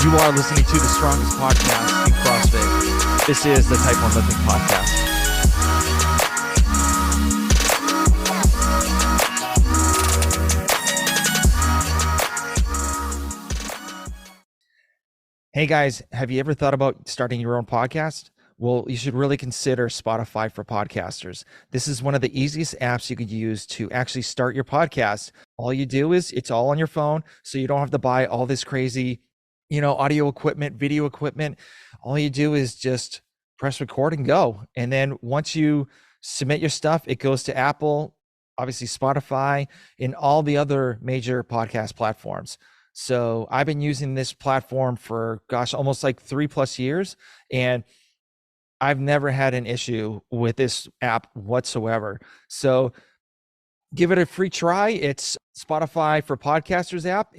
You are listening to the strongest podcast in CrossFit. This is the Type 1 Lifting Podcast. Hey guys, have you ever thought about starting your own podcast? Well, you should really consider Spotify for podcasters. This is one of the easiest apps you could use to actually start your podcast. All you do is it's all on your phone, so you don't have to buy all this crazy, audio equipment, video equipment. All you do is just press record and go. And then once you submit your stuff, it goes to Apple, obviously Spotify, and all the other major podcast platforms. So I've been using this platform for, almost like 3+ years. And I've never had an issue with this app whatsoever. So give it a free try. It's Spotify for Podcasters app.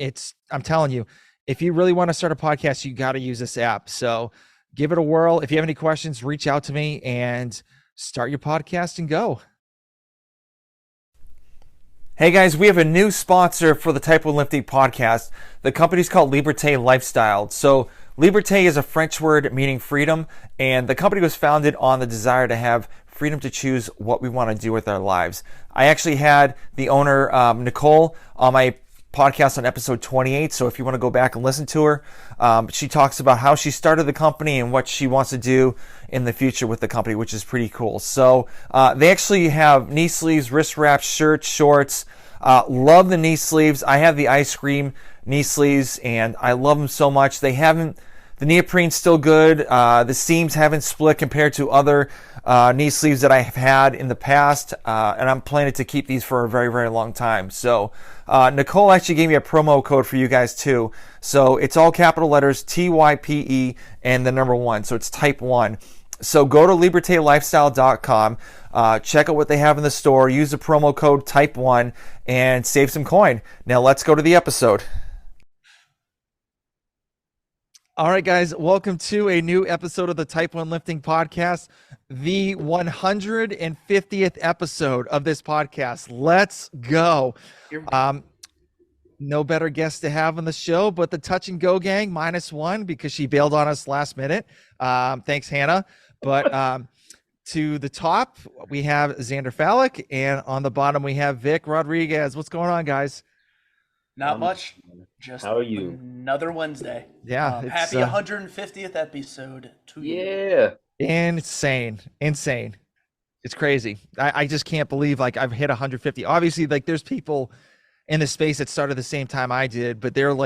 I'm telling you, if you really want to start a podcast, you got to use this app. So give it a whirl. If you have any questions, reach out to me and start your podcast and go. Hey guys, we have a new sponsor for the Type 1 Lifting Podcast. The company's called Liberté Lifestyle. So Liberté is a French word meaning freedom, and the company was founded on the desire to have freedom to choose what we want to do with our lives. I actually had the owner, Nicole, on my podcast on episode 28, so if you want to go back and listen to her, she talks about how she started the company and what she wants to do in the future with the company, which is pretty cool. So they actually have knee sleeves, wrist wraps, shirts, shorts. Love the knee sleeves. I have the ice cream knee sleeves and I love them so much. The neoprene's still good. The seams haven't split compared to other knee sleeves that I have had in the past, and I'm planning to keep these for a very, very long time. So Nicole actually gave me a promo code for you guys too. So it's all capital letters, TYPE and the number 1. So it's Type 1. So go to libertelifestyle.com, check out what they have in the store, use the promo code Type 1 and save some coin. Now let's go to the episode. All right, guys, welcome to a new episode of the Type 1 Lifting Podcast, the 150th episode of this podcast. Let's go. No better guest to have on the show, but the Touch and Go gang, -1, because she bailed on us last minute. Thanks, Hannah. But to the top, we have Xander Falick, and on the bottom, we have Vic Rodriguez. What's going on, guys? Not much. Just how are you? Another Wednesday. Yeah. Happy 150th episode to you. Yeah. Insane. It's crazy. I just can't believe I've hit 150. Obviously, there's people in the space that started the same time I did, but they're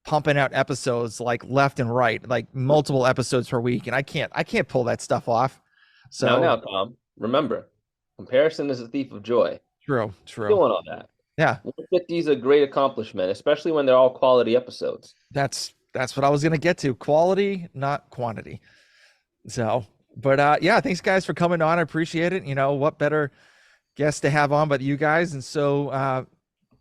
pumping out episodes left and right, multiple episodes per week, and I can't pull that stuff off. So now, Tom, remember, comparison is a thief of joy. True. Doing all that. Yeah. 150 is a great accomplishment, especially when they're all quality episodes. That's what I was going to get to. Quality, not quantity. So, but yeah, thanks guys for coming on. I appreciate it. What better guest to have on but you guys. And so,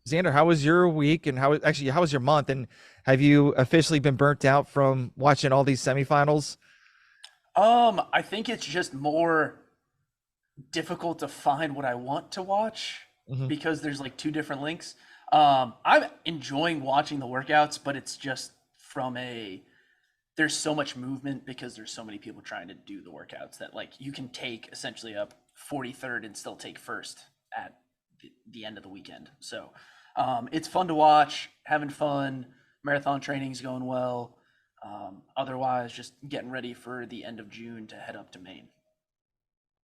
Xander, how was your week and how was your month? And have you officially been burnt out from watching all these semifinals? I think it's just more difficult to find what I want to watch. Mm-hmm. Because there's 2 different links. I'm enjoying watching the workouts, but it's just there's so much movement because there's so many people trying to do the workouts that you can take essentially up 43rd and still take first at the end of the weekend. So it's fun to watch, having fun. Marathon training's going well. Otherwise, just getting ready for the end of June to head up to Maine.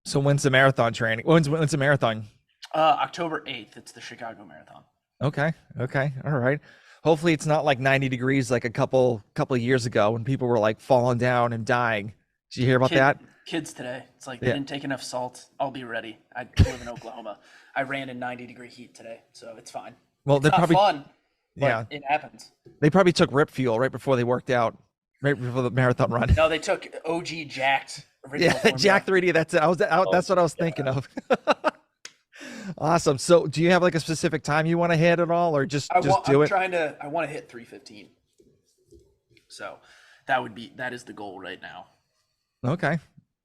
So when's the marathon training? When's the marathon? October 8th. It's the Chicago Marathon. Okay. All right. Hopefully it's not 90 degrees like a couple of years ago when people were falling down and dying. Did you hear about that? Kids today. It's they didn't take enough salt. I'll be ready. I live in Oklahoma. I ran in 90-degree heat today, so it's fine. Well, it's not fun. Yeah. It happens. They probably took rip fuel right before they worked out, right before the marathon run. No, they took OG jacked. Jack 3D. That's it. That's what I was thinking of. Awesome. So do you have a specific time you want to hit at all, or just do it? I want to hit 3:15. So that is the goal right now. Okay.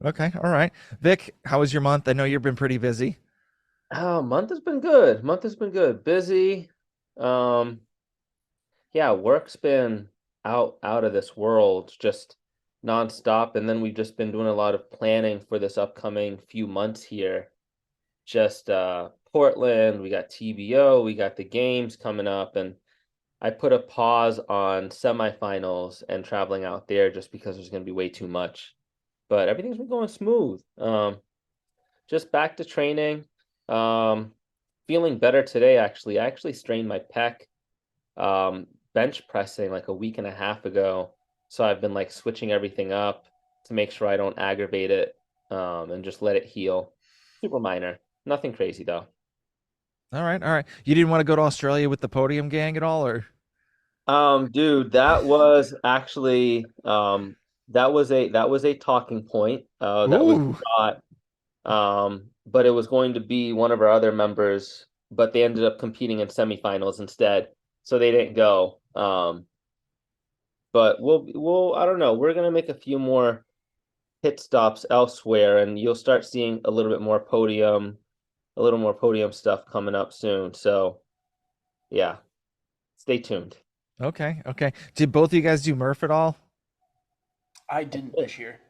All right. Vic, how was your month? I know you've been pretty busy. Oh, month has been good. Busy. Yeah, work's been out of this world, just nonstop. And then we've just been doing a lot of planning for this upcoming few months here. Just Portland, we got TBO, we got the games coming up, and I put a pause on semifinals and traveling out there just because there's going to be way too much. But everything's been going smooth. Just back to training. Feeling better today, actually. I actually strained my pec bench pressing like a week and a half ago. So I've been like switching everything up to make sure I don't aggravate it and just let it heal. Super minor. Nothing crazy though. All right, all right. You didn't want to go to Australia with the podium gang at all, or? Dude, that was actually that was a talking point. That was Ooh. thought. But it was going to be one of our other members, but they ended up competing in semifinals instead, so they didn't go. But we'll I don't know. We're gonna make a few more pit stops elsewhere, and you'll start seeing a little more podium stuff coming up soon. So yeah, stay tuned. Okay, okay. Did both of you guys do Murph at all? I didn't this year.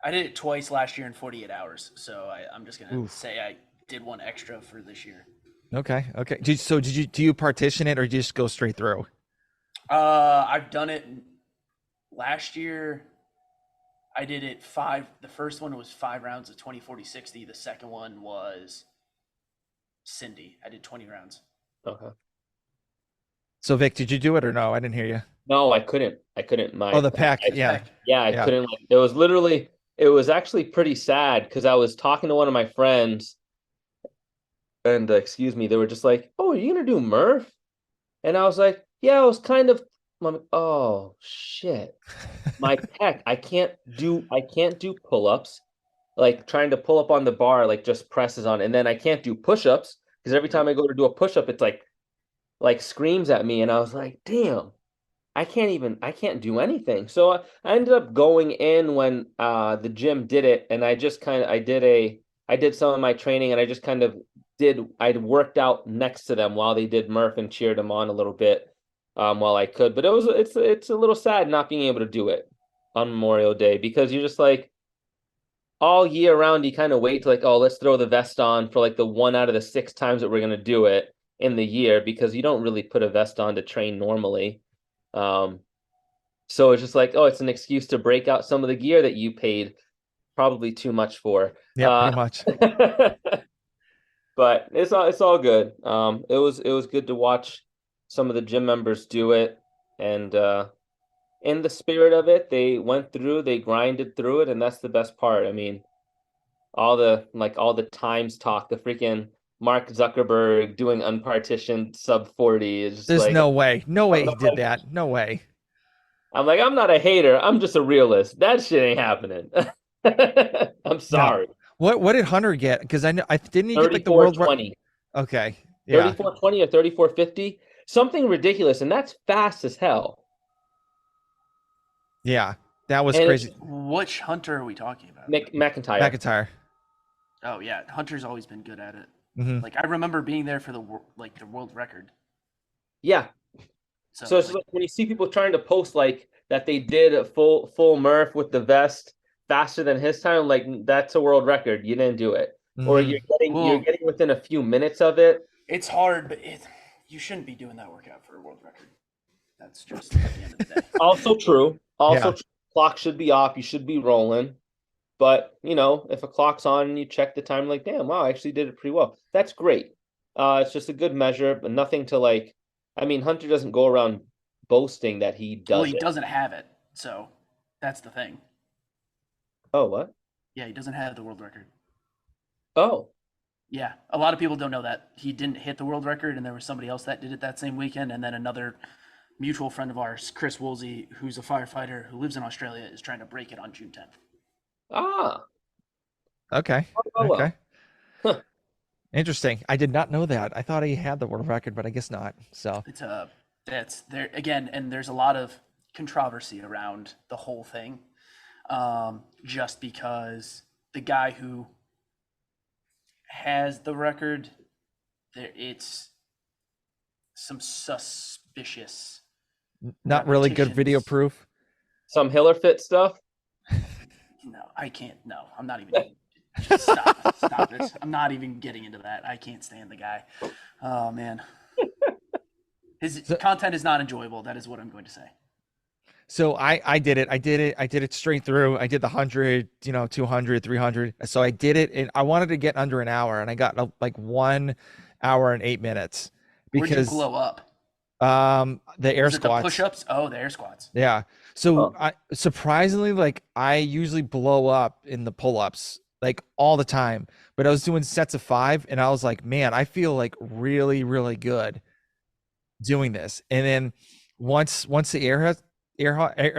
I did it twice last year in 48 hours. So I'm just gonna Oof. say I did one extra for this year. Okay, okay. So do you partition it or do you just go straight through? I've done it last year. I did it five. The first one was 5 rounds of 20, 40, 60. The second one was Cindy. I did 20 rounds. Okay. So Vic, did you do it or no? I didn't hear you. No, I couldn't. I couldn't. Oh, the pack. I Yeah, Yeah, I yeah. couldn't. Like, it was actually pretty sad because I was talking to one of my friends, and excuse me, they were just like, "Oh, are you gonna do Murph?" And I was like, "Yeah, I was kind of." I'm like, "Oh shit, my pec. I can't do pull-ups. Like trying to pull up on the bar, like just presses on, and then I can't do push-ups because every time Nope. I go to do a push-up, it's like screams at me, and I was like, damn." I can't do anything. So I ended up going in when the gym did it, and I did some of my training, and I just kind of I worked out next to them while they did Murph and cheered them on a little bit while I could. But it's a little sad not being able to do it on Memorial Day because you're just like all year round you kind of wait to like, oh, let's throw the vest on for like the one out of the six times that we're gonna do it in the year because you don't really put a vest on to train normally. Um, so it's just like, oh, it's an excuse to break out some of the gear that you paid probably too much for. Yeah, pretty much. But it's all good. It was good to watch some of the gym members do it, and in the spirit of it, they grinded through it, and that's the best part. I mean, all the times talk, the freaking Mark Zuckerberg doing unpartitioned sub 40 is just There's like no way. No I'm way he did like, that. No way. I'm not a hater. I'm just a realist. That shit ain't happening. I'm No. sorry. What did Hunter get? Because I know I didn't he get like the world. 34:20. Okay. Yeah. 34:20 or 34:50. Something ridiculous. And that's fast as hell. Yeah. That was And it's crazy. Which Hunter are we talking about? McIntyre. McIntyre. Oh yeah, Hunter's always been good at it. Hmm. Like I remember being there for the world record. Yeah. So So it's just like when you see people trying to post like that they did a full Murph with the vest faster than his time, like that's a world record. You didn't do it. Or Hmm. you're well, getting within a few minutes of it. it's hard, but you shouldn't be doing that workout for a world record. That's just at the end of the day. Also true. Also Yeah. true. Clock should be off. You should be rolling. But if a clock's on and you check the time, like, damn, wow, I actually did it pretty well. That's great. It's just a good measure, but nothing to like. I mean, Hunter doesn't go around boasting that he Well, does he it. doesn't have it, so that's the thing. Oh, what? Yeah, he doesn't have the world record. Oh, Yeah, a lot of people don't know that he didn't hit the world record, and there was somebody else that did it that same weekend, and then another mutual friend of ours, Chris Woolsey, who's a firefighter who lives in Australia, is trying to break it on June 10th. ah, Okay. oh Okay. well. Huh. Interesting. I did not know that. I thought he had the world record, but I guess not. So It's a that's there again, and there's a lot of controversy around the whole thing, just because the guy who has the record, it's some suspicious Not really good video repetitions. proof. Some Hiller Fit stuff. No, I can't. No, I'm not even. Just stop. Stop it. I'm not even getting into that. I can't stand the guy. Oh man, his So, content is not enjoyable. That is what I'm going to say. so I did it. I did it straight through. I did the 100, 200, 300. So I did it, and I wanted to get under an hour, and I got like 1 hour and 8 minutes Where'd you because blow up? the air Was it the squats. push-ups? Oh, the air squats. Yeah. So Oh, I surprisingly, like, I usually blow up in the pull-ups like all the time, but I was doing sets of 5, and I was like, man, I feel like really, really good doing this. And then once the air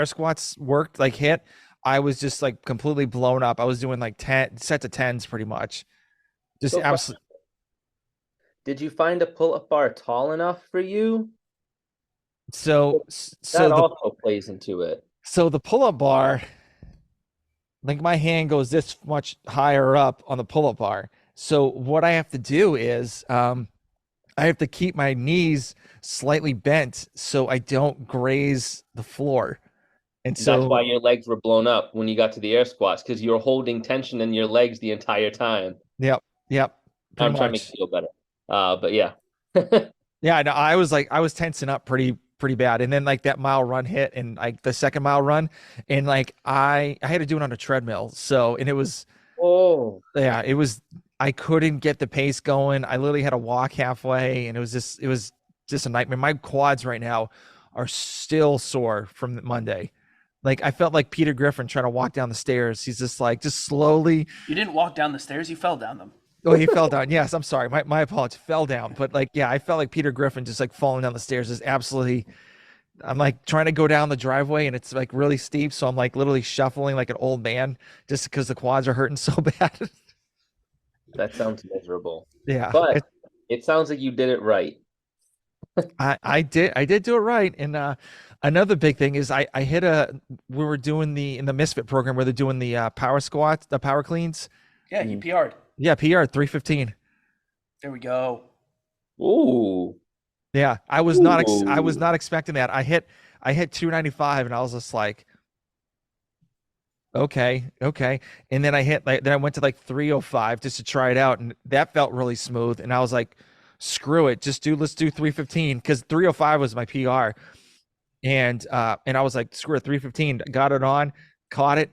squats worked, like, hit, I was just like completely blown up. I was doing like 10 sets of 10s pretty much. Just so absolutely. did you find a pull-up bar tall enough for you? So That also plays into it. the pull-up bar, like, my hand goes this much higher up on the pull-up bar. So what I have to do is I have to keep my knees slightly bent so I don't graze the floor. And That's why so, your legs were blown up when you got to the air squats because you were holding tension in your legs the entire time. yep, yep, pretty I'm trying to make much. you feel better. But yeah. Yeah, no, I was tensing up pretty bad. And then like that mile run hit, and like the second mile run, and like I had to do it on a treadmill. So, and it was, Oh, yeah, it was, I couldn't get the pace going. I literally had to walk halfway, and it was just a nightmare. My quads right now are still sore from Monday. Like, I felt like Peter Griffin trying to walk down the stairs. He's just like, just slowly. You didn't walk down the stairs. You fell down them. Oh, he fell down. Yes, I'm sorry. My apologies. Fell down. But like, yeah, I felt like Peter Griffin just like falling down the stairs. Is absolutely. I'm like trying to go down the driveway, and it's like really steep. So I'm like literally shuffling like an old man just because the quads are hurting so bad. that sounds miserable. Yeah, But it sounds like you did it right. I did do it right. And another big thing is I hit a we were doing the in the Misfit program where they're doing the power squats, the power cleans. Yeah, you PR'd. Yeah, PR 315. There we go. Ooh. Yeah, I was Ooh. not expecting that. I hit 295, and I was just like, okay, okay. And then I went to like 305 just to try it out, and that felt really smooth. And I was like, screw it, let's do 315 because 305 was my PR. And I was like, screw it, 315. Got it on, caught it,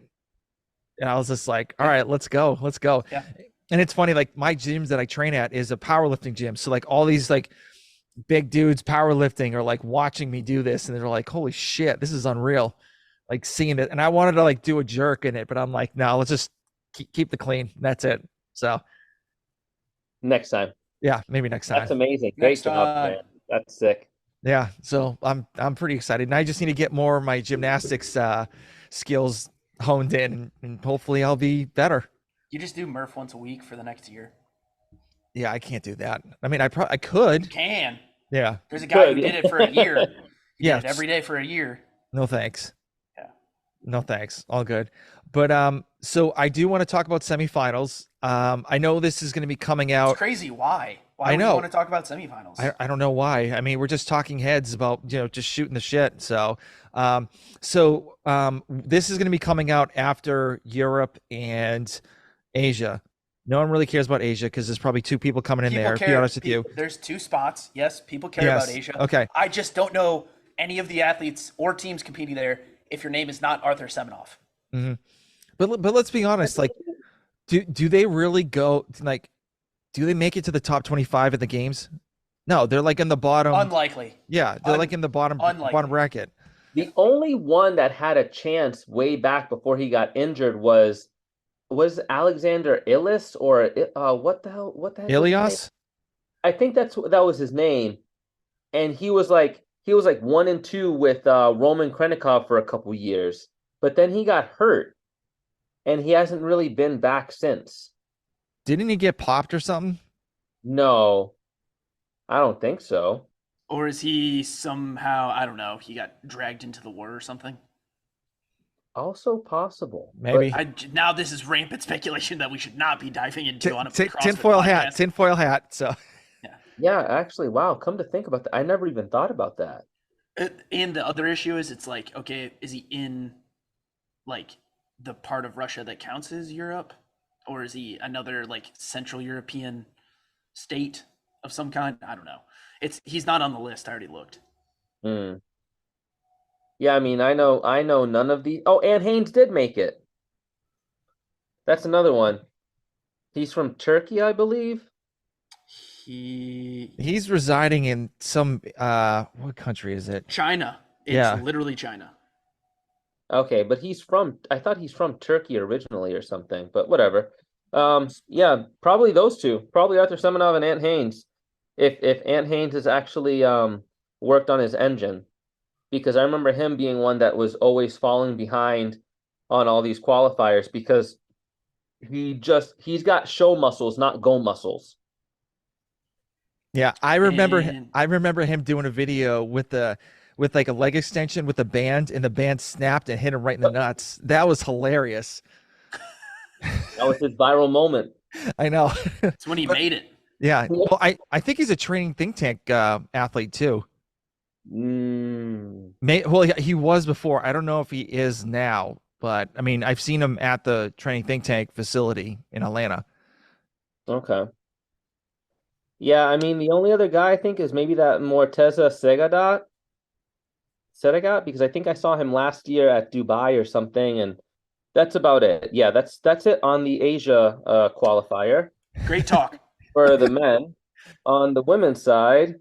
and I was just like, all right, let's go, let's go. Yeah. And it's funny, like, my gyms that I train at is a powerlifting gym, so like all these like big dudes powerlifting are like watching me do this, and they're like, holy shit, this is unreal. Like, seeing it, and I wanted to like do a jerk in it, but I'm like, no, let's just keep the clean. That's it. So Next time. yeah, maybe next That's time. amazing. Next Great job, time. man. That's sick. Yeah, so I'm pretty excited, and I just need to get more of my gymnastics skills honed in, and hopefully I'll be better. You just do Murph once a week for the next year. Yeah, I can't do that. I mean, I could. Can. Yeah. There's a guy who Good. did it for a year. He Yeah. did it every day for a year. No thanks. Yeah. No thanks. All good. But so I do want to talk about semifinals. I know this is going to be coming It's out. crazy. Why? Why I would you know. want to talk about semifinals? I don't know why. I mean, we're just talking heads about, just shooting the shit. So this is going to be coming out after Europe and Asia. No one really cares about Asia because there's probably 2 people coming in People there, to be care. honest with you. There's 2 spots. Yes, people care Yes. about Asia. Okay. I just don't know any of the athletes or teams competing there if your name is not Arthur Semenoff. hmm But let's be honest. Like, do they really go, like, do they make it to the top 25 at the games? No, they're like in the bottom. Unlikely. Yeah, they're like in the bottom Unlikely. bracket. The only one that had a chance way back before he got injured was Alexander Illis or what the hell was his name? Ilias? I think that was his name, and he was like 1 and 2 with Roman Krenikov for a couple years, but then he got hurt, and he hasn't really been back since. Didn't he get popped or something? No, I don't think so. Or is he somehow, I don't know, he got dragged into the war or something? Also possible. Maybe. Now this is rampant speculation that we should not be diving into on a CrossFit Tinfoil podcast. Tinfoil hat. So Yeah, actually, wow. Come to think about that, I never even thought about that. And the other issue is, it's like, okay, is he in like the part of Russia that counts as Europe, or is he another like Central European state of some kind? I don't know. He's not on the list. I already looked. Hmm. Yeah, I mean, I know none of these. Oh, and Haynes did make it. That's another one. He's from Turkey, I believe. He's residing in some what country is it? China. It's Yeah. literally China. Okay, but I thought he's from Turkey originally or something, but whatever. Yeah, probably those two. Probably Arthur Semenov and Ant Haynes. If Ant Haynes has actually worked on his engine, because I remember him being one that was always falling behind on all these qualifiers because he's got show muscles, not go muscles. Yeah, And I remember him doing a video with like a leg extension with a band, and the band snapped and hit him right in the nuts. That was hilarious. That was his viral moment. I know. it's when he But made it. yeah, well, I think he's a training think tank athlete too. Mm, Well, he was before. I don't know if he is now, but I mean, I've seen him at the training think tank facility in Atlanta. okay. Yeah, I mean the only other guy I think is maybe that Morteza Sedagat, because I think I saw him last year at Dubai or something, and that's about it. Yeah, that's it on the Asia qualifier Great talk. for the men. On the women's side,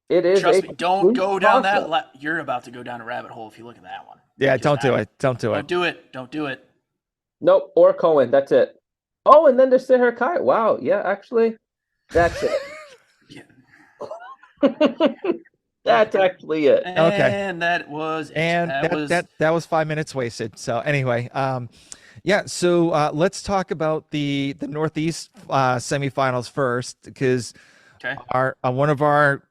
it is Trust a me, don't complete go down toss-up. You're about to go down a rabbit hole if you look at that one. Yeah, Because don't do it. Don't do it. Don't do it. Don't do it. Nope, or Cohen. That's it. Oh, and then there's Seher Kai. Wow, yeah, actually, that's it. That's actually it. Okay. And that was it. And that was 5 minutes wasted. So anyway, yeah. So let's talk about the Northeast semifinals first, because okay. our one of our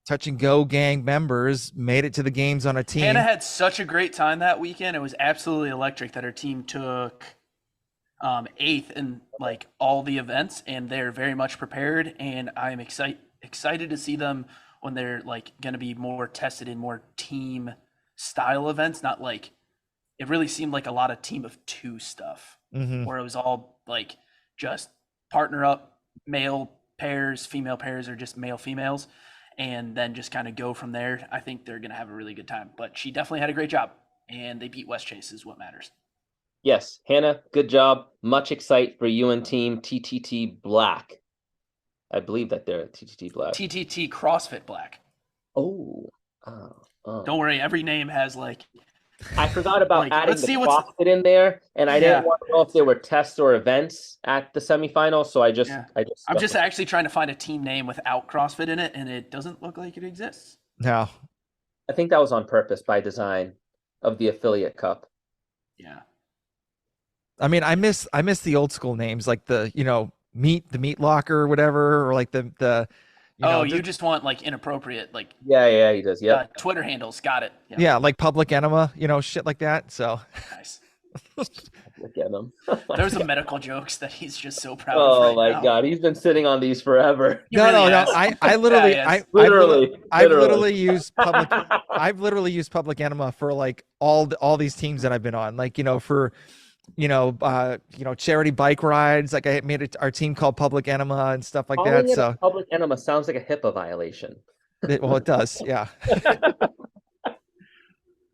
touch and go gang members made it to the games on a team. Hannah had such a great time that weekend. It was absolutely electric that her team took eighth in like all the events, and they're very much prepared. And I'm excited to see them when they're like going to be more tested in more team style events. Not like, it really seemed like a lot of team of two stuff, where it was all like just partner up, male pairs, female pairs, or just male females, and then just kind of go from there. I think they're going to have a really good time. But she definitely had a great job, and they beat West Chase is what matters. Yes, Hannah, good job. Much excite for you and team TTT Black. I believe that they're TTT Black. TTT CrossFit Black. Oh. Don't worry, every name has like. I forgot about like, adding let's the see CrossFit in there, and I Yeah. didn't want to know if there were tests or events at the semifinals, so I'm just actually trying to find a team name without CrossFit in it, and it doesn't look like it exists. No. I think that was on purpose by design of the affiliate cup. Yeah. I mean, I miss the old school names, like the meat locker or whatever, or like the you just want like inappropriate like Yeah, he does. Yeah. Twitter handles. Got it. yeah, like Public Enema, shit like that. So Nice. Look at him. There's some medical jokes that he's just so proud of. Oh right my now. God, he's been sitting on these forever. He no, really no, has. I literally, Yeah, he has. I've literally used public. I've literally used Public Enema for like all these teams that I've been on. Like for charity bike rides. Like I made our team called Public Enema and stuff like that. So Public Enema sounds like a HIPAA violation. it does, yeah.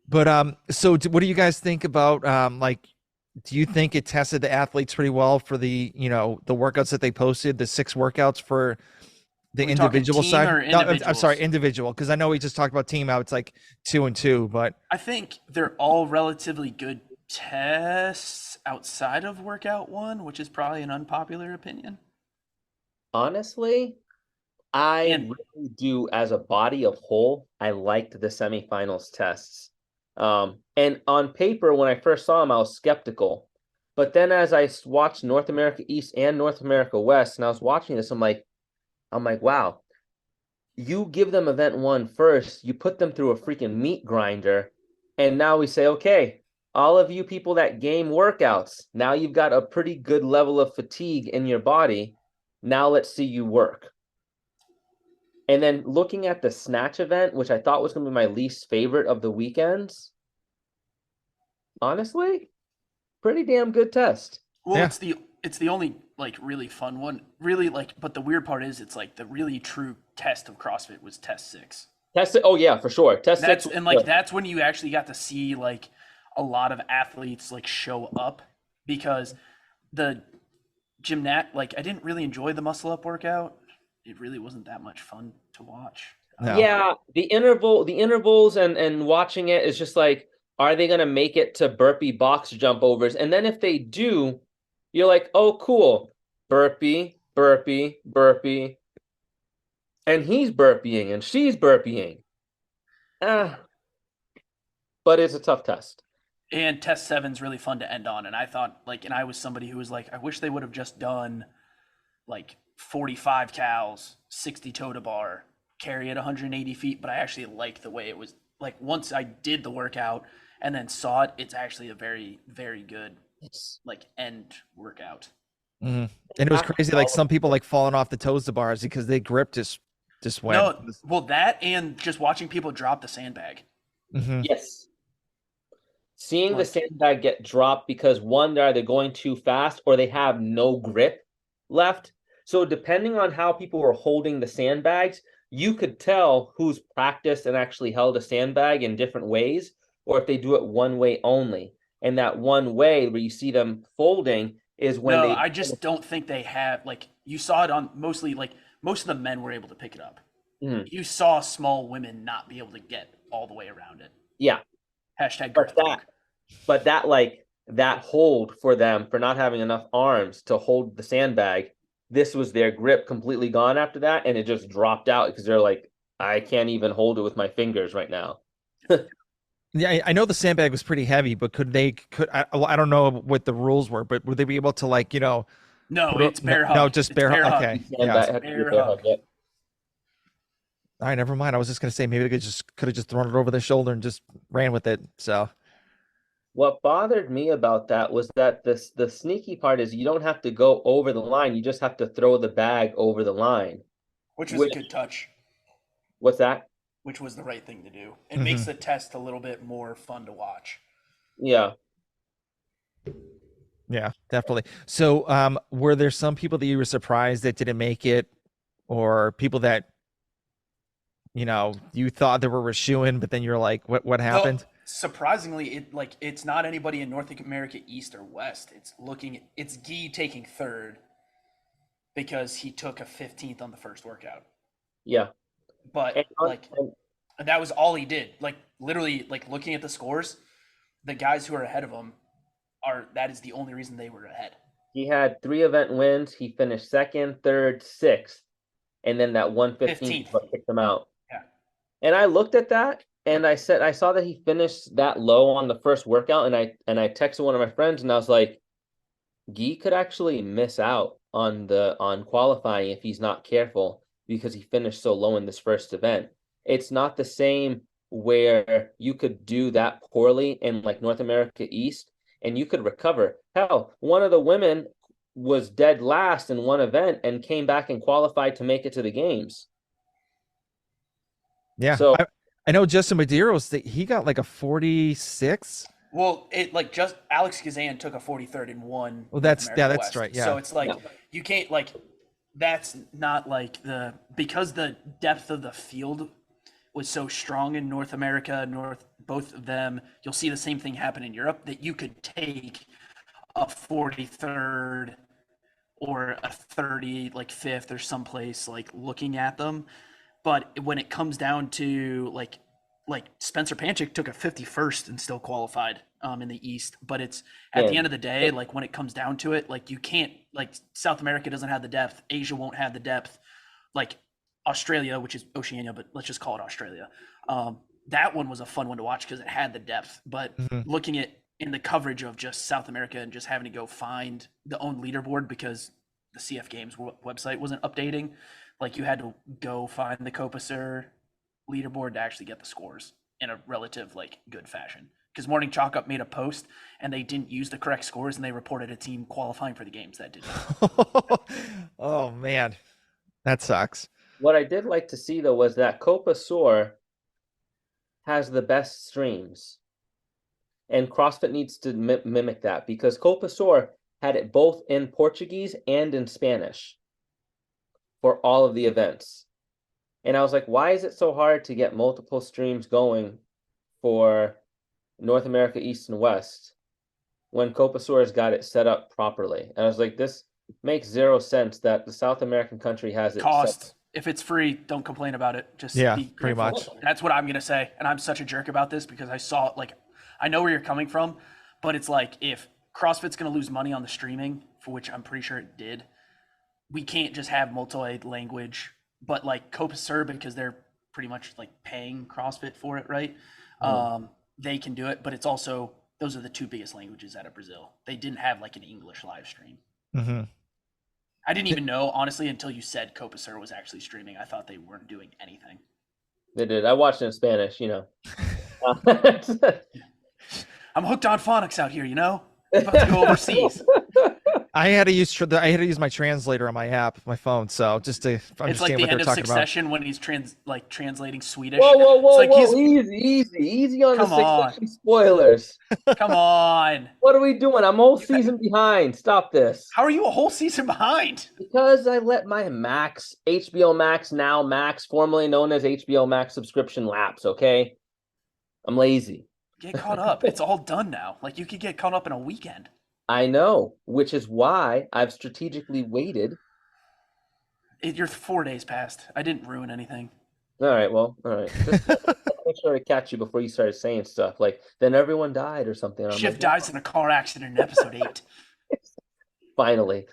But so what do you guys think about like? Do you think it tested the athletes pretty well for the the workouts that they posted, the 6 workouts for the individual side? No, I'm sorry, individual, because I know we just talked about team out. It's like 2 and 2, but I think they're all relatively good tests outside of workout 1, which is probably an unpopular opinion. Honestly, I really do, as a body of whole, I liked the semifinals tests. And on paper, when I first saw them, I was skeptical. But then as I watched North America East and North America West, and I was watching this, I'm like, wow, you give them event 1 first, you put them through a freaking meat grinder, and now we say, okay, all of you people that game workouts, now you've got a pretty good level of fatigue in your body. Now let's see you work. And then looking at the snatch event, which I thought was going to be my least favorite of the weekends, honestly, pretty damn good test. Well, Yeah. it's the only like really fun one. Really like, but the weird part is it's like the really true test of CrossFit was test 6. Test it. Oh yeah, for sure. Test That's six. and like that's when you actually got to see like a lot of athletes like show up, because the like I didn't really enjoy the muscle up workout. It really wasn't that much fun to watch. No. Yeah, the intervals and watching it is just like, are they gonna make it to burpee box jump overs? And then if they do, you're like, oh cool, burpee, burpee, burpee, and he's burpeeing and she's burpeeing. Ah, but it's a tough test. And test 7's really fun to end on. And I thought like, and I was somebody who was like, I wish they would have just done like 45 cals, 60 toe to bar, carry it 180 feet. But I actually like the way it was. Like once I did the workout and then saw it, it's actually a very, very good like end workout. And it was crazy. Like some people like falling off the toes to bars because they grip just went. No, well, that and just watching people drop the sandbag. Yes. Seeing the sandbag get dropped because one, they're either going too fast or they have no grip left. So depending on how people were holding the sandbags, you could tell who's practiced and actually held a sandbag in different ways, or if they do it one way only. And that one way where you see them folding is when No, they I just don't think they have like you saw it on mostly like most of the men were able to pick it up. You saw small women not be able to get all the way around it. Yeah. Hashtag but that like that hold for them for not having enough arms to hold the sandbag, this was their grip completely gone after that, and it just dropped out because they're like, I can't even hold it with my fingers right now. Yeah, I know the sandbag was pretty heavy, but I don't know what the rules were, but would they be able to like, No, it's bear hug. No, just bear hug. Okay. Yeah. Bear hug. All right, never mind. I was just gonna say maybe they could have just thrown it over their shoulder and just ran with it. So What bothered me about that was that the sneaky part is you don't have to go over the line, you just have to throw the bag over the line. Which was a good touch. What's that? Which was the right thing to do. It makes the test a little bit more fun to watch. Yeah. yeah, definitely. So were there some people that you were surprised that didn't make it, or people that you thought they were shoo-in, but then you're like, what happened? Well, surprisingly, it's not anybody in North America East or West. It's Guy taking third because he took a 15th on the first workout. Yeah. But that was all he did. Like literally, like looking at the scores, the guys who are ahead of him that is the only reason they were ahead. He had 3 event wins. He finished second, third, sixth, and then that 115th kicked him out. Yeah. And I looked at that and I saw that he finished that low on the first workout, and I texted one of my friends and I was like, Guy could actually miss out on qualifying if he's not careful because he finished so low in this first event. It's not the same where you could do that poorly in like North America East and you could recover. Hell, one of the women was dead last in one event and came back and qualified to make it to the games. Yeah. So I know Justin Medeiros, he got like a 46. Well, just Alex Kazan took a 43rd and won. Well, that's West. right. Yeah. So it's like you can't like that's not like because the depth of the field was so strong in North America, both of them. You'll see the same thing happen in Europe, that you could take a 43rd or a 30 like 5th or someplace like looking at them. But when it comes down to like Spencer Panchik took a 51st and still qualified in the East. But it's at the end of the day, like when it comes down to it, like you can't, like South America doesn't have the depth. Asia won't have the depth. Like Australia, which is Oceania, but let's just call it Australia. That one was a fun one to watch because it had the depth. But looking at in the coverage of just South America and just having to go find the own leaderboard because the CF Games website wasn't updating, like you had to go find the Copacer leaderboard to actually get the scores in a relative like good fashion. Because Morning Chalk Up made a post and they didn't use the correct scores and they reported a team qualifying for the games that didn't. Oh man, that sucks. What I did like to see though was that Copa Soar has the best streams, and CrossFit needs to mimic that because Copa Soar had it both in Portuguese and in Spanish for all of the events. And I was like, why is it so hard to get multiple streams going for North America East and West when Copasaurus got it set up properly? And I was like, this makes zero sense that the South American country has it Cost. If it's free, don't complain about it. Just Yeah, be pretty grateful. much. That's what I'm gonna say. And I'm such a jerk about this because I saw it. Like, I know where you're coming from, but it's like if CrossFit's gonna lose money on the streaming, for which I'm pretty sure it did, we can't just have multi-language. But like Copa because they're pretty much like paying CrossFit for it, right? They can do it, but it's also those are the two biggest languages out of Brazil. They didn't have like an English live stream. Mm-hmm. I didn't even know, honestly, until you said Copa was actually streaming. I thought they weren't doing anything. They did. I watched it in Spanish, you know. I'm hooked on phonics out here, you know? I'm about to go overseas. I had to use my translator on my app, my phone, so just to understand It's like what the they're end of talking about. Succession when he's translating Swedish. Whoa, It's like easy on the Come on. Succession spoilers. Come on. What are we doing? I'm a whole season behind. Stop this. How are you a whole season behind? Because I let my Max, HBO Max, now Max, formerly known as HBO Max subscription lapse, okay? I'm lazy. Get caught up. It's all done now. Like, you could get caught up in a weekend. I know, which is why I've strategically waited. You're 4 days past. I didn't ruin anything. All right, well, all right. Just make sure I catch you before you started saying stuff like, then everyone died or something. Shiv dies in a car accident in episode 8. Finally.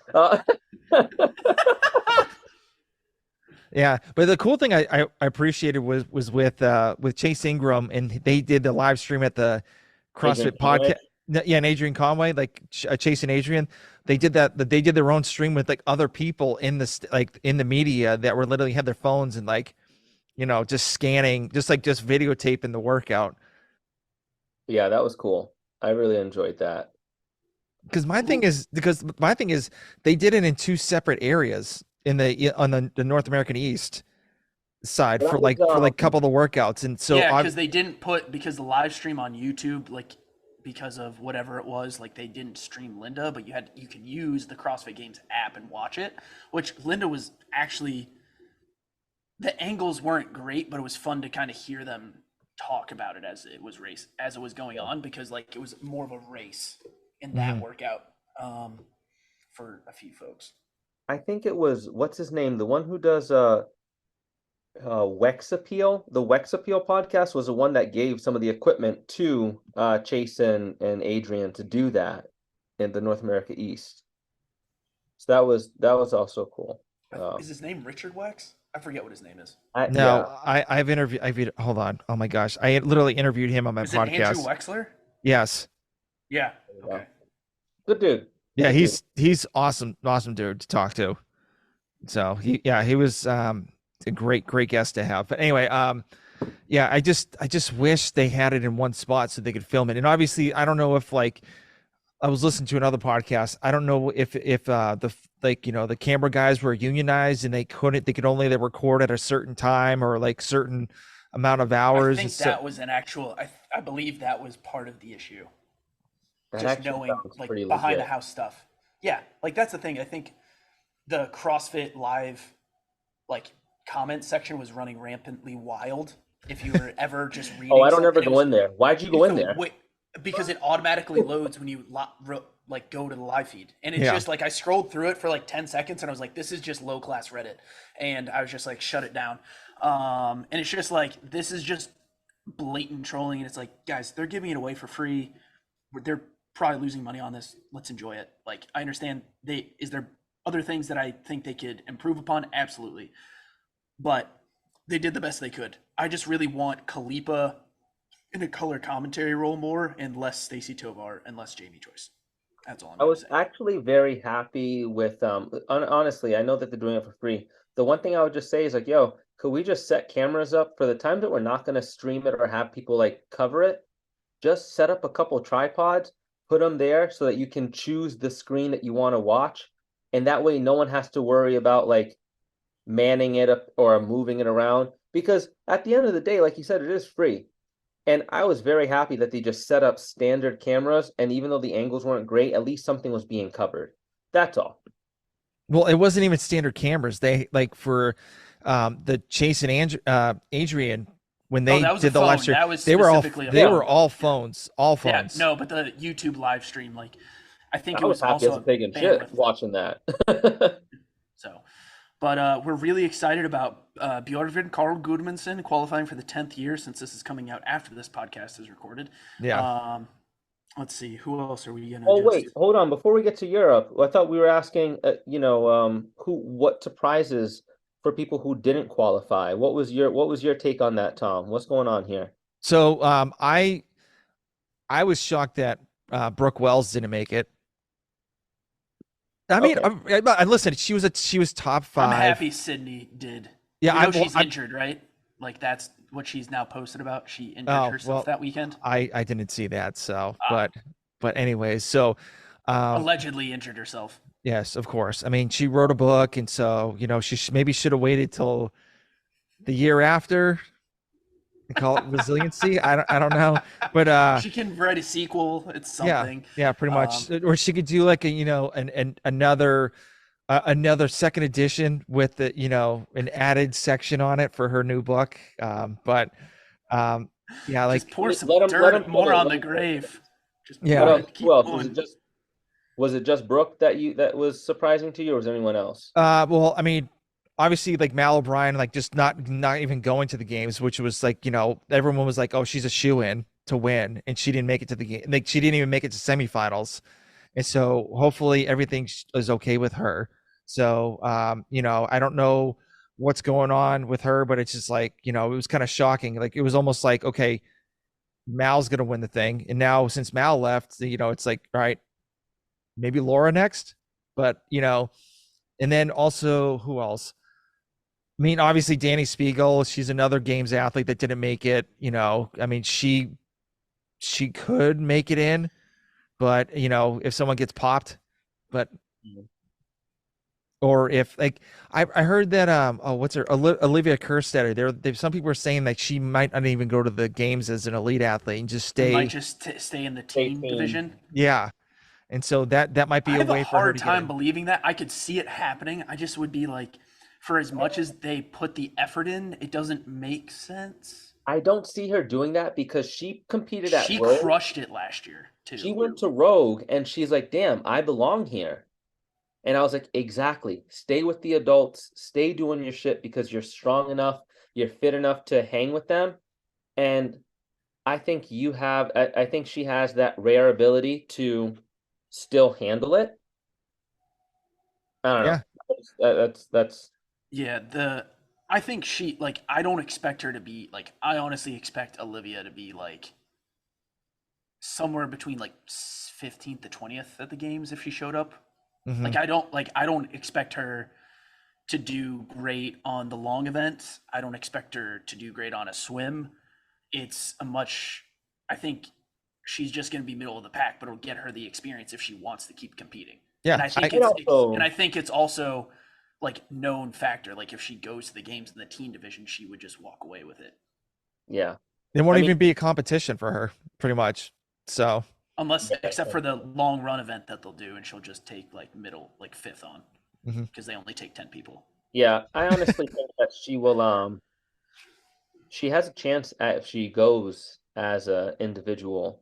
Yeah, but the cool thing I appreciated was with Chase Ingram, and they did the live stream at the CrossFit podcast. Yeah, and Adrian Conway, like Chase and Adrian, they did that. They did their own stream with like other people in the media that were literally had their phones and like, just scanning, just videotaping the workout. Yeah, that was cool. I really enjoyed that. Because my thing is they did it in two separate areas on the North American East side for a couple of the workouts, and so yeah, because they didn't because the live stream on YouTube, like, because of whatever it was, like, they didn't stream Linda, but you can use the CrossFit Games app and watch it, which Linda was actually, the angles weren't great, but it was fun to kind of hear them talk about it as it was going on, because like it was more of a race in that workout for a few folks. I think it was, what's his name, the one who does Wex Appeal. The Wex Appeal podcast was the one that gave some of the equipment to Chase and Adrian to do that in the North America East. So that was also cool. Is his name Richard Wex? I forget what his name is. I've interviewed. Hold on. Oh my gosh, I literally interviewed him on my podcast. Is it Andrew Wexler? Yes. Yeah. Okay. Good dude. Yeah, he's awesome dude to talk to. So he was a great guest to have. But anyway, yeah, I just wish they had it in one spot so they could film it. And obviously, I don't know if, like, I was listening to another podcast. I don't know if the camera guys were unionized and they could only record at a certain time or like certain amount of hours. I think that was an actual. I believe that was part of the issue. Just knowing, like, behind the house stuff. Yeah, like, that's the thing. I think the CrossFit Live, like, comment section was running rampantly wild. If you were ever just reading. Oh, I don't ever go in there. Why'd you go in there? Because it automatically loads when you like go to the live feed, and it's just like I scrolled through it for like 10 seconds, and I was like, this is just low class Reddit, and I was just like, shut it down. And it's just like, this is just blatant trolling, and it's like, guys, they're giving it away for free. They're probably losing money on this. Let's enjoy it. Like, I understand is there other things that I think they could improve upon? Absolutely. But they did the best they could. I just really want Kalipa in a color commentary role more, and less Stacy Tovar and less Jamie Joyce. That's all I'm saying. Actually very happy with honestly, I know that they're doing it for free. The one thing I would just say is like, yo, could we just set cameras up for the time that we're not going to stream it or have people like cover it? Just set up a couple tripods, put them there so that you can choose the screen that you want to watch, and that way no one has to worry about like manning it up or moving it around, because at the end of the day, like you said, it is free. And I was very happy that they just set up standard cameras, and even though the angles weren't great, at least something was being covered. That's all. Well, it wasn't even standard cameras. They like for the Chase and Adrian when Oh, they that was a did the live phone. stream. That was They were all specifically a they phone. were all Yeah. phones, all Yeah, phones. no, but the YouTube live stream, like, I think I it was was happy as also a pig in a shit bandwidth. watching that. So, but we're really excited about Bjorn Carl Gudmundsson qualifying for the 10th year, since this is coming out after this podcast is recorded. Yeah. Let's see, who else are we gonna Oh just? wait, hold on. Before we get to Europe, I thought we were asking, what surprises for people who didn't qualify. What was your take on that, Tom? What's going on here? So I was shocked that Brooke Wells didn't make it. I mean, Okay. listen, she was top I'm 5. happy Sydney did. Yeah, You know she's injured, right? Like that's what she's now posted about. She injured herself that weekend. I didn't see that. So, Ah, but anyways, so allegedly injured herself. yes, of course. I mean, she wrote a book, and so she maybe should have waited till the year after and call it resiliency. I don't know, but She can write a sequel. It's yeah, something. yeah, pretty Um, much. Or she could do like a an another second edition with the an added section on it for her new book. But um, yeah, just like pour some Let him dirt more finish. on the grave. Just What yeah. pour else? it. Who Keep else? going. Was it just Brooke that was surprising to you, or was there anyone else? Well, I mean, obviously, like Mal O'Brien, like just not even going to the games, which was like everyone was like, oh, she's a shoe in to win, and she didn't make it to the game. Like she didn't even make it to semifinals, and so hopefully everything is okay with her. So, I don't know what's going on with her, but it's just like it was kind of shocking. Like it was almost like, okay, Mal's gonna win the thing, and now since Mal left, it's like, all right, maybe Laura next, but and then also who else? I mean, obviously Danny Spiegel, she's another games athlete that didn't make it. I mean, she could make it in, but if someone gets popped, but or if like I heard that what's her Olivia Kerstetter, there some people were saying that she might not even go to the games as an elite athlete and just And might stay. just stay in the teen 18. division. Yeah, and so that might I be a have a way for her hard to get time in. believing that. I could see it happening. I just would be like, for as much as they put the effort in, it doesn't make sense. I don't see her doing that because she competed at She Rogue. crushed it last year She too. went to Rogue and she's like, damn, I belong here. And I was like, exactly. Stay with the adults, stay doing your shit because you're strong enough, you're fit enough to hang with them. And I think she has that rare ability to still handle it. I don't know. Yeah, That's Yeah, I think she like I don't expect her to be like I honestly expect Olivia to be like somewhere between like 15th to 20th at the games if she showed up. hmm Like I don't expect her to do great on the long events. I don't expect her to do great on a swim. It's a much I think she's just going to be middle of the pack, but it'll get her the experience if she wants to keep competing. yeah. And I think it's also like known factor. Like if she goes to the games in the teen division, she would just walk away with it. yeah. It won't I mean, even be a competition for her, pretty much. So Unless yeah, except for the long run event that they'll do and she'll just take like middle like fifth on mhm. because they only take 10 people. yeah, I honestly think that she has a chance if she goes as an individual.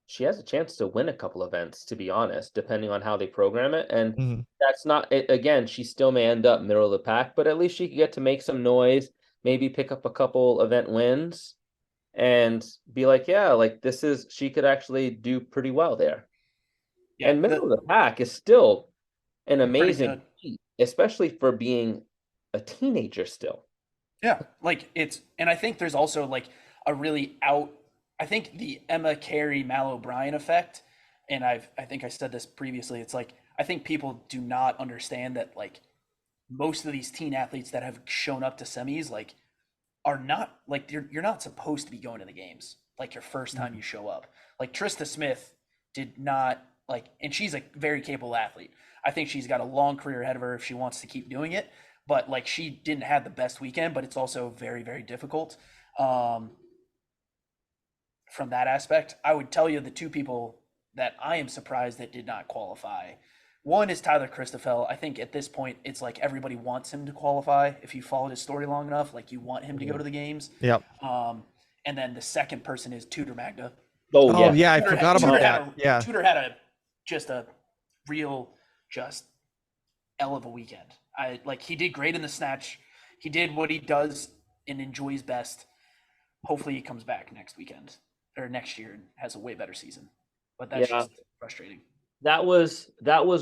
She has a chance to win a couple events, to be honest, depending on how they program it. And Mhm. that's not it. Again, she still may end up middle of the pack, but at least she could get to make some noise, maybe pick up a couple event wins and be like, yeah, like she could actually do pretty well there. Yeah, And middle of the pack is still an pretty amazing good. feat, especially for being a teenager still. Yeah, like it's, and I think there's also like a really out. I think the Emma Carey Mal O'Brien effect, and I think I said this previously. It's like I think people do not understand that like most of these teen athletes that have shown up to semis like are not like you're not supposed to be going to the games like your first time you show up. Like Trista Smith did not like, and she's a very capable athlete. I think she's got a long career ahead of her if she wants to keep doing it. but like she didn't have the best weekend, but it's also very, very difficult. Um, from that aspect, I would tell you the two people that I am surprised that did not qualify. One is Tyler Christoffel. I think at this point, it's like everybody wants him to qualify. If you followed his story long enough, like you want him to go to the games. Yep. And then the second person is Tudor Magda. Oh, Oh yeah. yeah, I Tudor forgot Tudor about had that. Yeah. Tudor had a real just L of a weekend. He did great in the snatch. He did what he does and enjoys best. Hopefully he comes back next weekend or next year and has a way better season. But that's Yeah. just frustrating. That was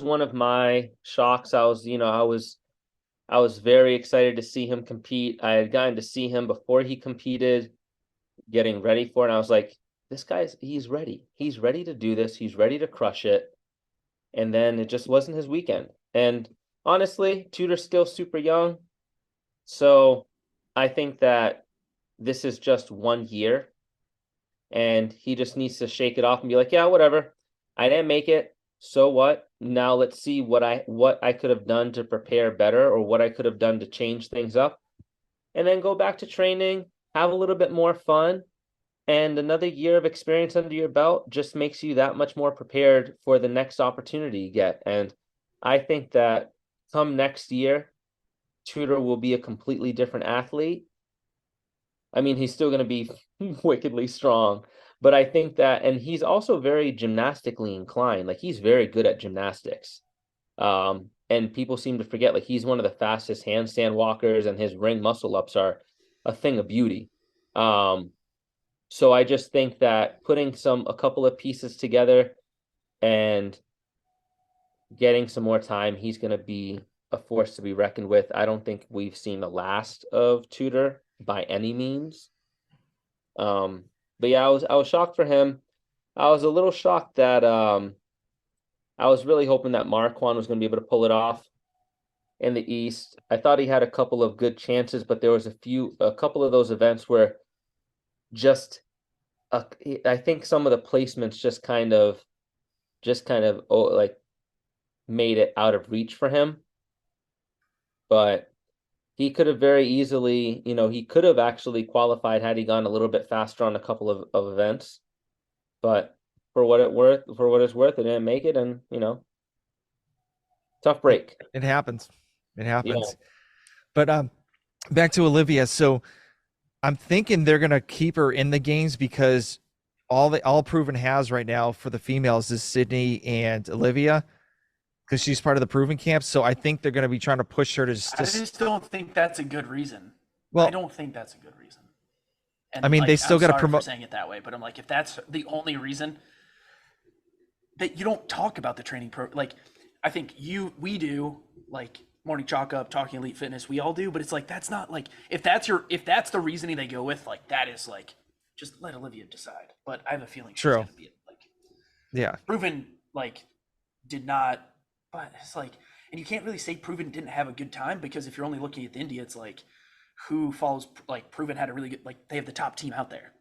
one of my shocks. I was very excited to see him compete. I had gotten to see him before he competed, getting ready for it. And I was like, he's ready. He's ready to do this. He's ready to crush it. And then it just wasn't his weekend. And honestly, Tudor's still super young. So I think that this is just 1 year. And he just needs to shake it off and be like, yeah, whatever. I didn't make it. So what? Now let's see what I could have done to prepare better, or what I could have done to change things up. And then go back to training, have a little bit more fun, and another year of experience under your belt just makes you that much more prepared for the next opportunity you get. And I think that come next year, Tudor will be a completely different athlete. I mean, he's still going to be wickedly strong, but I think that, and he's also very gymnastically inclined. Like, he's very good at gymnastics. And people seem to forget, like, he's one of the fastest handstand walkers, and his ring muscle ups are a thing of beauty. So I just think that putting a couple of pieces together and getting some more time, he's going to be a force to be reckoned with. I don't think we've seen the last of Tudor by any means. But yeah, I was shocked for him. I was a little shocked that I was really hoping that Marquand was going to be able to pull it off in the East. I thought he had a couple of good chances, but there was a couple of those events where just I think some of the placements just kind of like made it out of reach for him. But he could have very easily, he could have actually qualified had he gone a little bit faster on a couple of events. But for what it's worth, it didn't make it, and tough break. It happens. It happens. Yeah. But back to Olivia. So I'm thinking they're gonna keep her in the games because all Proven has right now for the females is Sydney and Olivia, because she's part of the Proven camp. So I think they're gonna be trying to push her to I just don't think that's a good reason. Well, I don't think that's a good reason. And I mean, they still got to promote. Saying it that way, but I'm like, if that's the only reason, that you don't talk about the training like, I think we do, like Morning Chalk Up, Talking Elite Fitness, we all do, but it's like, that's not like, if that's the reasoning they go with, like, that is like, just let Olivia decide. But I have a feeling she's gonna be like, yeah, Proven like did not, but it's like, and you can't really say Proven didn't have a good time, because if you're only looking at the India, it's like, who follows, like, Proven had a really good, like, they have the top team out there.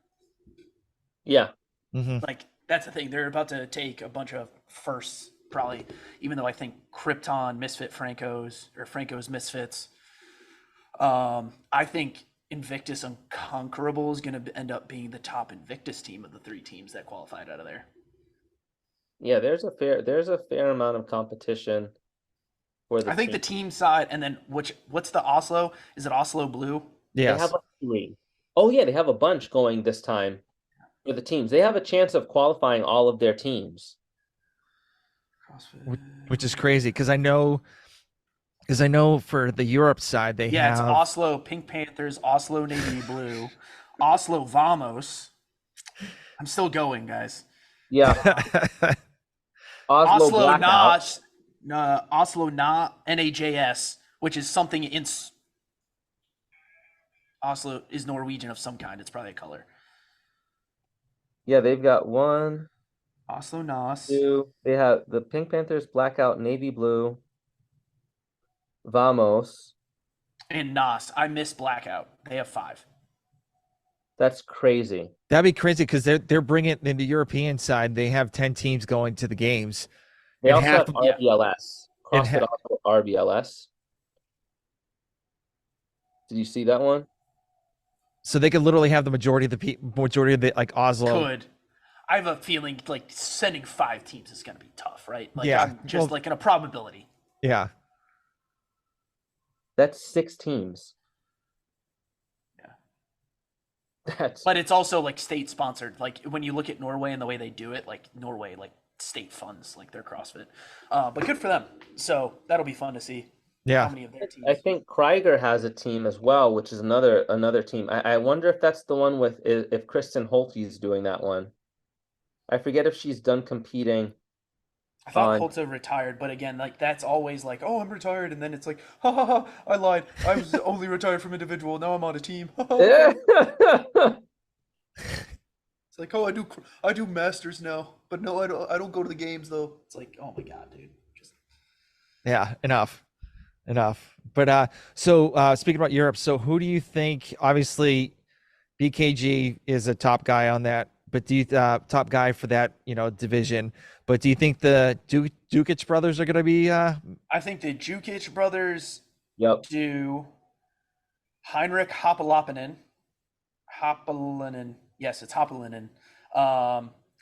Yeah. Mm-hmm. Like, that's the thing. They're about to take a bunch of firsts, probably, even though I think Krypton, Misfit Franco's Misfits. I think Invictus Unconquerable is going to end up being the top Invictus team of the 3 teams that qualified out of there. Yeah, there's a fair amount of competition for the I think the team side, and then what's the Oslo? Is it Oslo Blue? Yes. They have 3. Oh yeah, they have a bunch going this time for the teams. They have a chance of qualifying all of their teams. CrossFit. Which is crazy, because I know for the Europe side they have. It's Oslo Pink Panthers, Oslo Navy Blue, Oslo Vamos. I'm still going, guys. Yeah. Oslo NAJS, which is something in Oslo is Norwegian of some kind. It's probably a color. Yeah, they've got 1, Oslo Nas. 2. They have the Pink Panthers, Blackout, Navy Blue, Vamos, and Nas. I miss Blackout. They have 5. That's crazy. That'd be crazy, because they're bringing in the European side. They have 10 teams going to the games. They also have RBLS. CrossFit also RBLS. Did you see that one? So they could literally have the majority of the like Oslo. Could. I have a feeling like sending 5 teams is going to be tough, right? Like Yeah. I'm just Well, like in a probability. yeah. That's 6 teams. Yeah. That's But it's also like state sponsored. Like when you look at Norway and the way they do it, like Norway like state funds like their CrossFit. But good for them. So that'll be fun to see how Yeah. many of their I teams. think Krieger has a team as well, which is another team. I wonder if that's the one with if Kristen Holtz is doing that one. I forget if she's done competing I thought on. Holta retired, but again, like that's always like, oh, I'm retired, and then it's like, ha ha ha, I lied. I was only retired from individual. Now I'm on a team. It's like, oh, I do masters now, but no, I don't go to the games though. It's like, oh my god, dude. Just Yeah. Enough. But speaking about Europe, so who do you think? Obviously, BKG is a top guy on that, but do you top guy for that division? But do you think the Dukic brothers are going to be? I think the Jukic brothers Yep. do Heinrich Hopalainen. Yes, it's Hopalainen.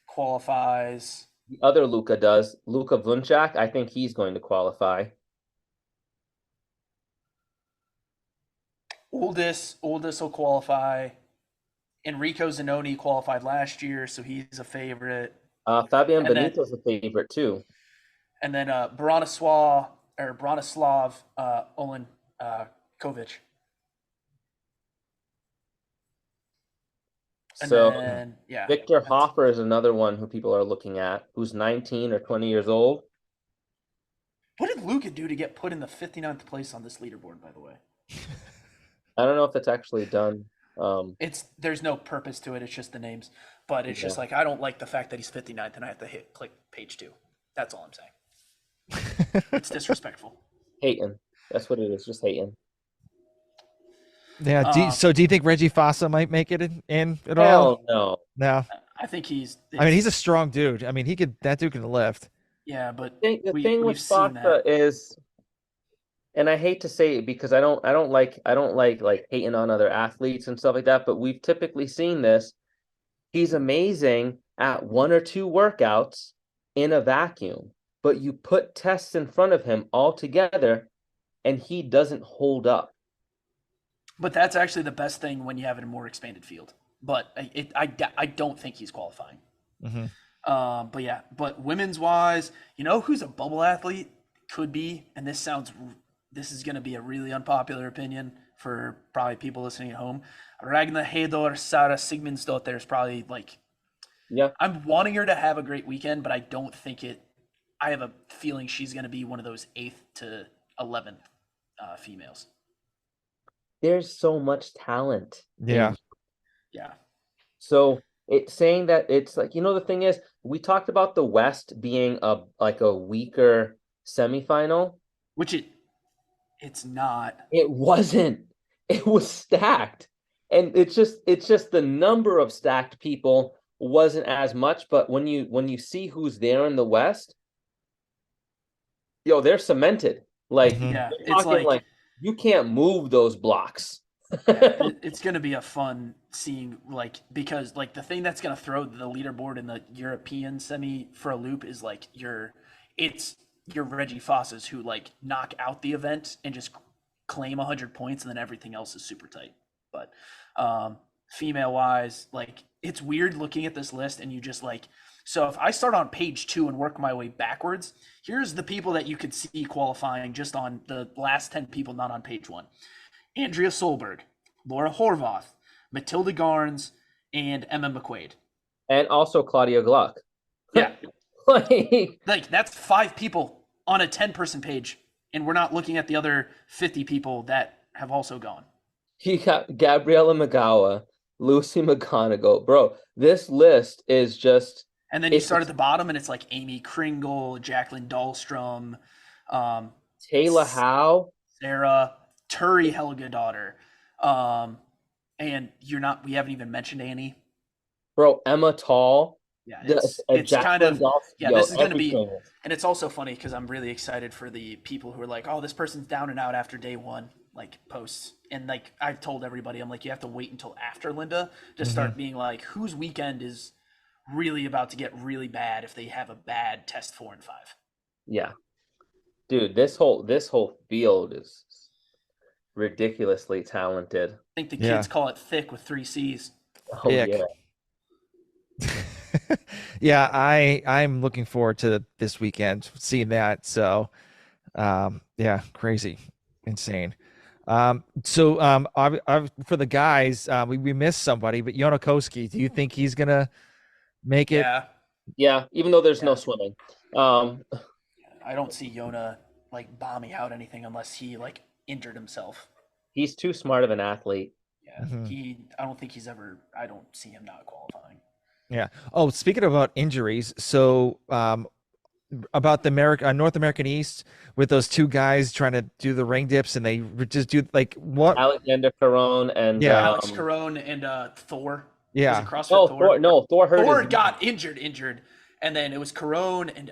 Qualifies. The other Luka does. Luka Vunchak, I think he's going to qualify. Oldest will qualify. Enrico Zanoni qualified last year, so he's a favorite. Fabian And then Benito's a favorite too. Bronislav Olin Kovic. And So then yeah, Victor Hoffer is another one who people are looking at, who's 19 or 20 years old. what did Luca do to get put in the 59th place on this leaderboard, by the way? I don't know if that's actually done. There's no purpose to it, it's just the names. But it's just Yeah. like I don't like the fact that he's 59th and I have to click page 2. That's all I'm saying. It's disrespectful. Hating. That's what it is, just hating. Yeah. Do you think Reggie Fossa might make it in at all? Hell no. No. I think I mean, he's a strong dude. I mean, that dude can lift. yeah, but The thing with we've seen Fossa that. is, and I hate to say it because I don't like hating on other athletes and stuff like that, but we've typically seen this. He's amazing at one or two workouts in a vacuum, but you put tests in front of him all together and he doesn't hold up. But that's actually the best thing when you have a more expanded field. But I don't think he's qualifying. Mm-hmm. But women's wise, who's a bubble athlete could be, and this is going to be a really unpopular opinion for probably people listening at home. Ragna Hedor Sara Sigmundsdottir is probably like, Yeah. I'm wanting her to have a great weekend, but I don't think I have a feeling she's going to be one of those 8th to 11th females. There's so much talent. Yeah. Yeah. So it's saying that it's like, the thing is, we talked about the West being a weaker semifinal. Which it's not. It wasn't. It was stacked. And it's just the number of stacked people wasn't as much, but when you see who's there in the West, they're cemented. Like Yeah, you're it's talking like you can't move those blocks. it's going to be a fun seeing, because the thing that's going to throw the leaderboard in the European semi for a loop is your Reggie Fossas who knock out the event and just claim 100 points, and then everything else is super tight. But female wise, it's weird looking at this list and you just so if I start on page 2 and work my way backwards, here's the people that you could see qualifying just on the last 10 people, not on page 1. Andrea Solberg, Laura Horvath, Matilda Garns, and Emma McQuaid. And also Claudia Gluck. Yeah. like that's 5 people on a 10-person page, and we're not looking at the other 50 people that have also gone. You got Gabriella McGowan, Lucy McGonigal. Bro, this list is just... And then you start at the bottom, and it's Amy Kringle, Jacqueline Dahlstrom, Taylor Howe, Sarah, Turi Helga daughter, and we haven't even mentioned Annie. Bro, Emma Tall. Yeah, it's kind of this is going to be, and it's also funny because I'm really excited for the people who are like, oh, this person's down and out after day 1. like posts, and like I've told everybody, I'm like, you have to wait until after Linda to Mm-hmm. start being like, whose weekend is really about to get really bad if they have a bad test 4 and 5. Yeah. Dude, this whole field is ridiculously talented. I think the Yeah. kids call it thick with 3 C's. Oh yeah. Ick. Yeah, I'm looking forward to this weekend seeing that. So, yeah, crazy, insane. For the guys, we missed somebody, but Yonakoski, do you think he's gonna make it? Yeah, Yeah, even though there's no yeah. swimming. I don't see Yona like bombing out anything unless he like injured himself. He's too smart of an athlete. Yeah, Mhm. I don't think he's ever. I don't see him not qualifying. Yeah. Oh, speaking about injuries, so about the North American East with those two guys trying to do the ring dips, and they just do like what? Alexander Caron and Yeah, Alex Caron and Thor. Was it yeah. CrossFit oh Thor? Thor, no, Thor hurt his Thor knee. got injured, and then it was Caron and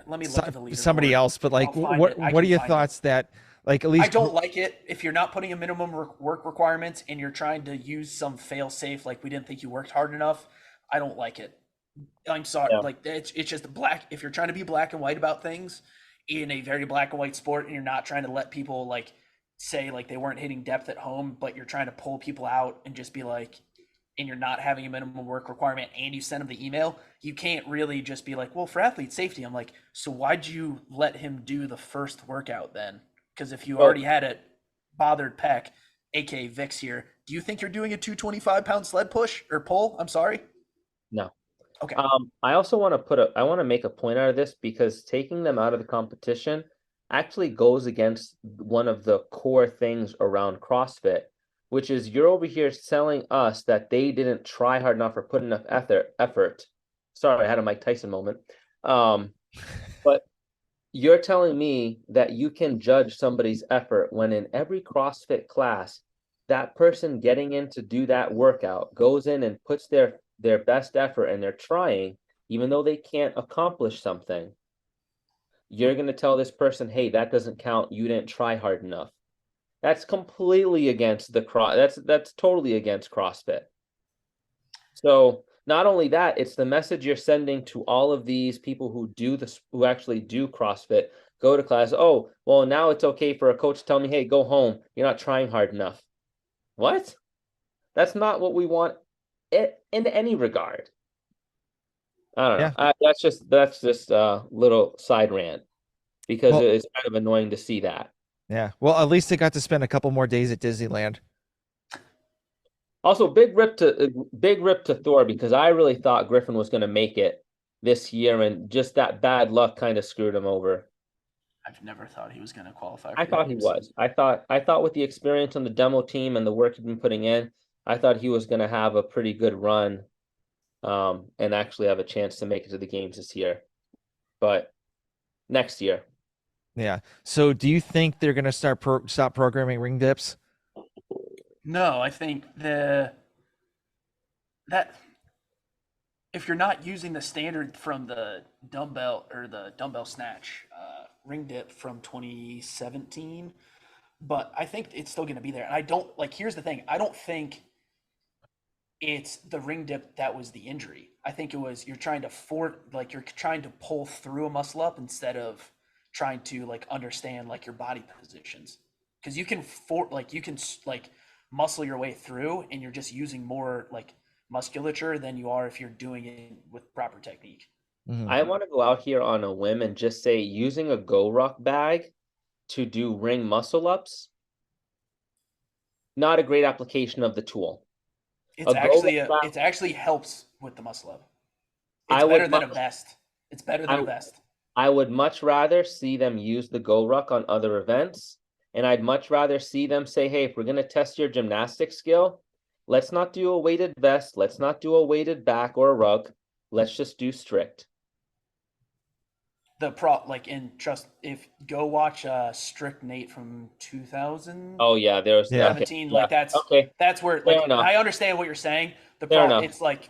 let me look at the Somebody leaderboard. else, but like, I'll find it. I what are can your find it. thoughts that like at I least don't like it if you're not putting a minimum work requirements and you're trying to use some fail safe like we didn't think you worked hard enough. I don't like it. I'm sorry, Yeah. like it's just black. If you're trying to be black and white about things in a very black and white sport, and you're not trying to let people like say like they weren't hitting depth at home, but you're trying to pull people out and just be like, and you're not having a minimum work requirement, and you send them the email, you can't really just be like, well, for athlete safety, I'm like, so why'd you let him do the first workout then? Because if you Well, already had a bothered pec, aka Vix here, do you think you're doing a 225-pound sled push or pull? I'm sorry. no. Okay. I also want to I want to make a point out of this because taking them out of the competition actually goes against one of the core things around CrossFit, which is you're over here telling us that they didn't try hard enough or put enough effort. Sorry, I had a Mike Tyson moment. But you're telling me that you can judge somebody's effort when in every CrossFit class, that person getting in to do that workout goes in and puts their best effort and they're trying, even though they can't accomplish something. You're going to tell this person, hey, that doesn't count. You didn't try hard enough. That's completely against that's totally against CrossFit. So not only that, it's the message you're sending to all of these people who actually do CrossFit, go to class. Oh, well, now it's okay for a coach to tell me, hey, go home. You're not trying hard enough. What? That's not what we want in any regard. I don't know. yeah. That's just a little side rant because Well, it's kind of annoying to see that. yeah. Well, at least they got to spend a couple more days at Disneyland. Also, big rip to Thor because I really thought Griffin was going to make it this year, and just that bad luck kind of screwed him over. I've never thought he was going to qualify I for the thought he games. was. I thought with the experience on the demo team and the work he'd been putting in, I thought he was going to have a pretty good run, and actually have a chance to make it to the games this year. But next year, Yeah. So, do you think they're gonna stop programming ring dips? No, I think that if you're not using the standard from the dumbbell or the dumbbell snatch ring dip from 2017, but I think it's still going to be there. And I don't like. Here's the thing: I don't think it's the ring dip that was the injury. I think it was you're trying to you're trying to pull through a muscle up instead of trying to like understand like your body positions. Because you can you can like muscle your way through, and you're just using more like musculature than you are if you're doing it with proper technique. Mhm. I want to go out here on a whim and just say using a Go Ruck bag to do ring muscle ups, not a great application of the tool. A Go Ruck bag, It actually helps with the muscle up. It's I better would than a much vest. It's better than a I vest. I would much rather see them use the Go Ruck on other events, and I'd much rather see them say, "Hey, if we're going to test your gymnastic skill, let's not do a weighted vest, let's not do a weighted back or a rug, let's just do strict." The pro like in trust if go watch Strict Nate from 2017, Oh yeah, there's Yeah. okay, yeah, like okay, that's where fair like enough, I understand what you're saying. The fair pro enough. it's like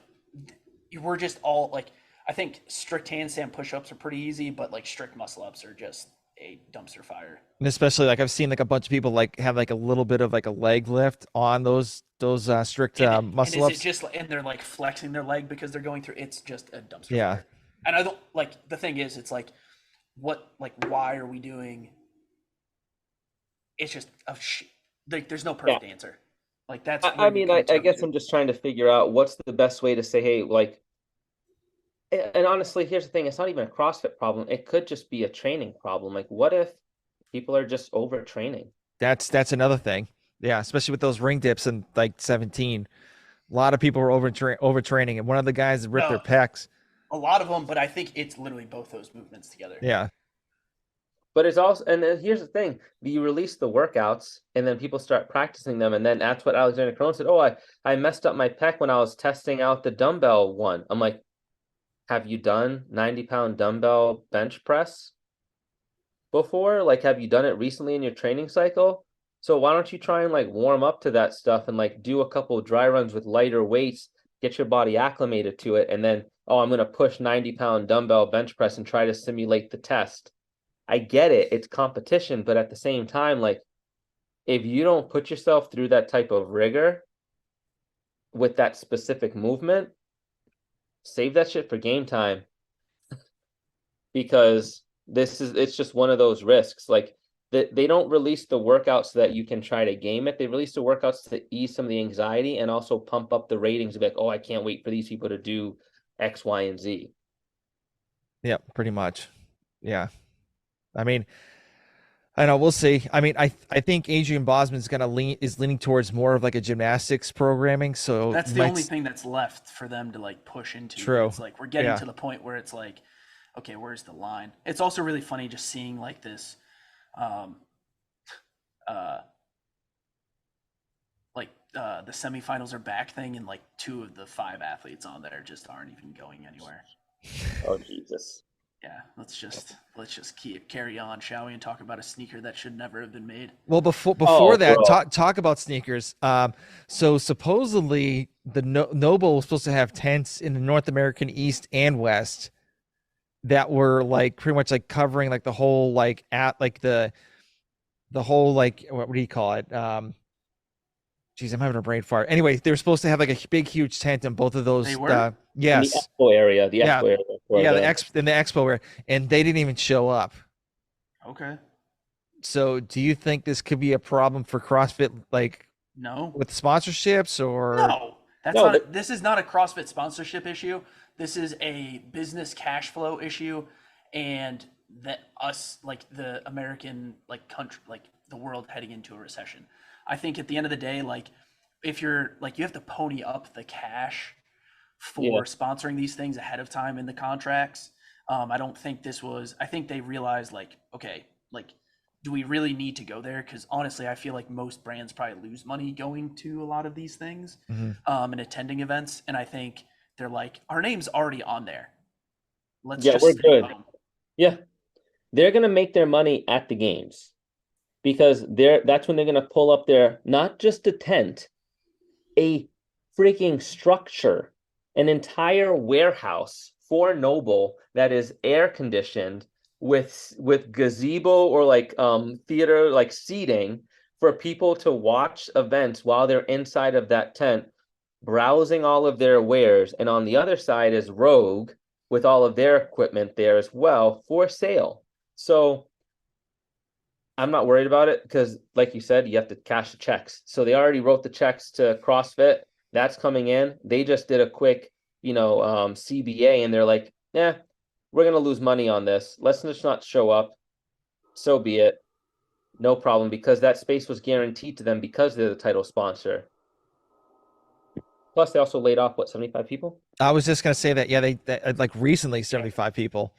we're just all like I think strict handstand push-ups are pretty easy, but like strict muscle ups are just a dumpster fire. And especially like I've seen like a bunch of people like have like a little bit of like a leg lift on those strict And muscle is it ups. just and they're like flexing their leg because they're going through? It's just a dumpster Yeah, fire. And I don't like the thing is, it's like what like why are we doing? It's just like there's no Yeah. perfect answer. Like that's I where you mean, come I down guess to. I'm just trying to figure out what's the best way to say, hey, like, and honestly, here's the thing, it's not even a CrossFit problem. It could just be a training problem. Like, what if people are just overtraining? that's another thing. Yeah, especially with those ring dips in like 17. A lot of people were overtraining, and one of the guys ripped their No, pecs. a lot of them, but I think it's literally both those movements together. Yeah, But it's also, and then here's the thing, you release the workouts and then people start practicing them. And then that's what Alexander Crone said. Oh, I messed up my pec when I was testing out the dumbbell one. I'm like, have you done 90-pound dumbbell bench press before? Like, have you done it recently in your training cycle? So why don't you try and like warm up to that stuff and like do a couple of dry runs with lighter weights, get your body acclimated to it, and then, oh, I'm gonna push 90-pound dumbbell bench press and try to simulate the test. I get it, it's competition, but at the same time, like if you don't put yourself through that type of rigor with that specific movement, save that shit for game time because it's just one of those risks. Like they don't release the workouts so that you can try to game it. They release the workouts to ease some of the anxiety and also pump up the ratings of like, oh, I can't wait for these people to do X, Y, and Z. yeah, pretty much. Yeah, I mean, I know we'll see. I mean, I think Adrian Bosman's gonna leaning towards more of like a gymnastics programming. So That's the only thing that's left for them to like push into. But true. it's like we're getting Yeah, to the point where it's like, okay, where's the line? It's also really funny just seeing like this, um, uh, the semifinals are back thing, and like two of the five athletes on there just aren't even going anywhere. Oh Jesus. Yeah, let's just keep carry on, shall we, and talk about a sneaker that should never have been made. well, before Oh, that, bro. talk about sneakers. So supposedly the Noble was supposed to have tents in the North American East and West that were like pretty much like covering like the whole like at like the whole like what do you call it? Geez, I'm having a brain fart. Anyway, they were supposed to have like a big, huge tent in both of They those. were In the Yes, expo area, the yeah, expo area for yeah, the the expo where, and they didn't even show up. okay. So, do you think this could be a problem for CrossFit, like No, with sponsorships or? no, that's no, not. but This is not a CrossFit sponsorship issue. This is a business cash flow issue, and that us like the American like country like the world heading into a recession. I think at the end of the day, like if you're like you have to pony up the cash yeah, for sponsoring these things ahead of time in the contracts. I don't think this was. I think they realized like, okay, like, do we really need to go there? Because honestly, I feel like most brands probably lose money going to a lot of these things Mhm. and attending events. And I think they're like, our name's already on there. Let's yeah, just we're stay good. home. Yeah, they're gonna make their money at the games because that's when they're gonna pull up their not just a tent, a freaking structure, an entire warehouse for Noble that is air conditioned with gazebo or like theater like seating for people to watch events while they're inside of that tent browsing all of their wares, and on the other side is Rogue with all of their equipment there as well for sale. So I'm not worried about it because, like you said, you have to cash the checks. So they already wrote the checks to CrossFit. That's coming in. They just did a quick, CBA, and they're like, "Yeah, we're gonna lose money on this. Let's just not show up. So be it. No problem." Because that space was guaranteed to them because they're the title sponsor. Plus, they also laid off what 75 people. I was just gonna say that. Yeah, like recently Yeah, 75 people.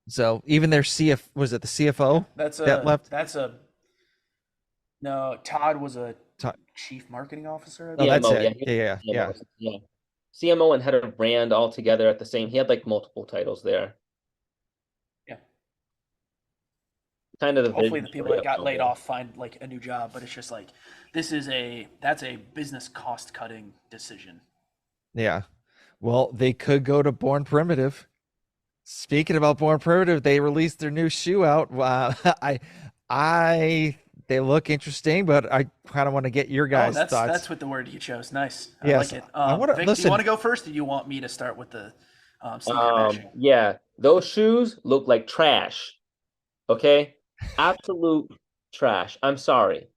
So even their CF was it the yeah. CFO That's that a left? that's a no. Todd was a Ta- chief marketing officer, I Oh, that's believe. CMO, yeah, it. he Yeah, was yeah, CMO, yeah. CMO and head of brand all together at the same. He had like multiple titles there. Yeah. Kind of the Hopefully vision the people for that it. got laid off find like a new job, but it's just like that's a business cost cutting decision. yeah. Well, they could go to Born Primitive. Speaking about Born Primitive, they released their new shoe out. I, they look interesting, but I kind of want to get your Oh, guys' that's thoughts. what the word you chose. Nice. I Yes, like it. I want to Vic, do you want listen. to go first, or do you want me to start with the sneaker bashing? Yeah, those shoes look like trash. Okay? Absolute trash. I'm sorry.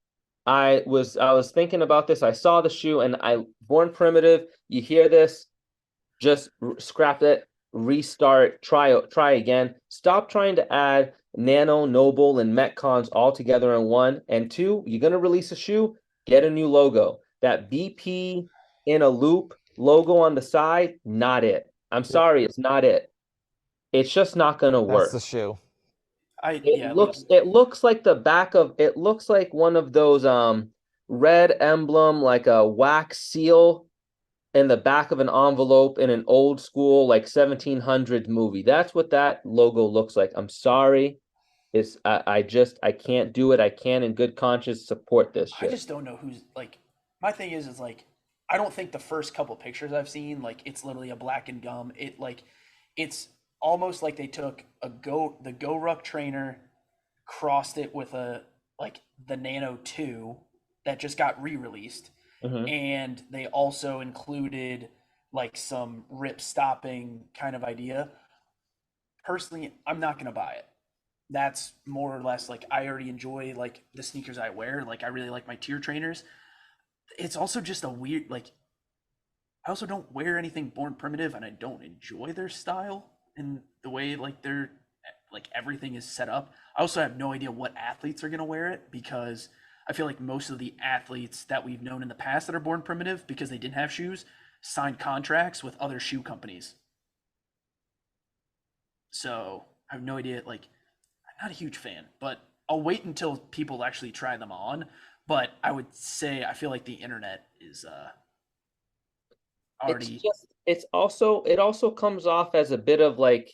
I was thinking about this. I saw the shoe and I Born Primitive, you hear this, just scrap it, restart, try again. Stop trying to add Nano, Noble, and Metcons all together in one. And two, you're gonna release a shoe, get a new logo. That BP in a loop logo on the side, not it. I'm sorry, it's not it. It's just not gonna That's the work. shoe. Yeah, like It looks like the back of it looks like one of those red emblem like a wax seal in the back of an envelope in an old school like 1700s movie. That's what that logo looks like. I'm sorry. I can't do it. I can't in good conscience support this I shit. just don't know who's like. My thing is like I don't think the first couple pictures I've seen like it's literally a black and gum. It's almost like they took the Go Ruck trainer, crossed it with a like the Nano 2 that just got re-released, Hmm. and they also included like some rip stopping kind of idea. Personally, I'm not gonna buy it. That's more or less like I already enjoy like the sneakers I wear. Like I really like my tier trainers. It's also just a weird like I also don't wear anything Born Primitive, and I don't enjoy their style and the way like they're like everything is set up. I also have no idea what athletes are going to wear it, because I feel like most of the athletes that we've known in the past that are Born Primitive, because they didn't have shoes, signed contracts with other shoe companies. So I have no idea. Like, I'm not a huge fan, but I'll wait until people actually try them on. But I would say I feel like the internet is already. It also comes off as a bit of like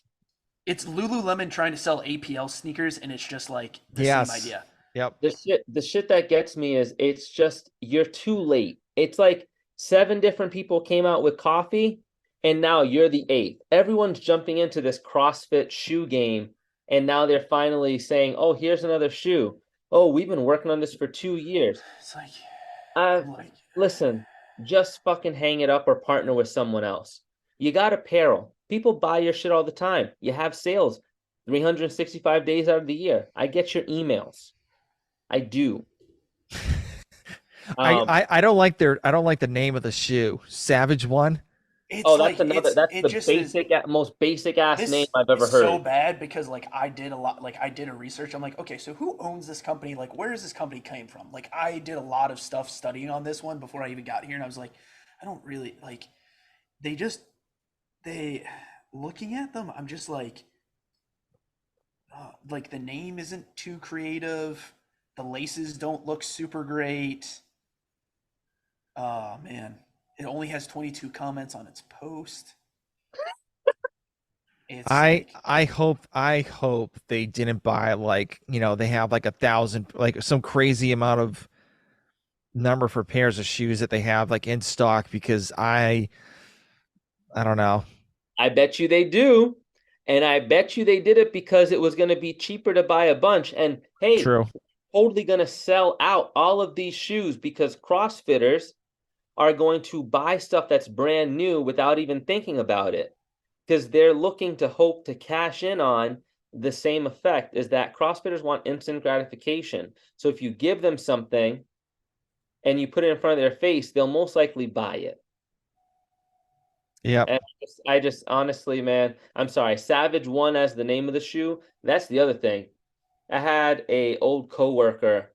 It's Lululemon trying to sell APL sneakers, and it's just like the same Yes. idea. Yep. the shit that gets me is it's just you're too late. It's like seven different people came out with coffee and now you're the eighth. Everyone's jumping into this CrossFit shoe game and now they're finally saying, "Oh, here's another shoe. Oh, we've been working on this for 2 years." It's like Uh I'm like Listen, just fucking hang it up or partner with someone else. You got apparel. People buy your shit all the time. You have sales 365 days out of the year. I get your emails. I do. Um, I don't like the name of the shoe. Savage One. oh, it's that's like another. That's it the just is. most basic ass name This I've is ever so heard. bad because like I did a lot, like I did a research. I'm like, okay, so who owns this company? Like, where does this company came from? Like, I did a lot of stuff studying on this one before I even got here, and I was like, I don't really like. They just they looking at them. I'm just like the name isn't too creative. The laces don't look super great. Oh man, it only has 22 comments on its post. It's like I hope they didn't buy like, they have like 1,000, like some crazy amount of number for pairs of shoes that they have like in stock, because I don't know. I bet you they do, and I bet you they did it because it was going to be cheaper to buy a bunch. And hey, True. totally going to sell out all of these shoes because CrossFitters are going to buy stuff that's brand new without even thinking about it because they're looking to hope to cash in on the same effect is that CrossFitters want instant gratification. So if you give them something and you put it in front of their face, they'll most likely buy it. Yep. And I just honestly, man, I'm sorry. Savage One as the name of the shoe. That's the other thing. I had a old coworker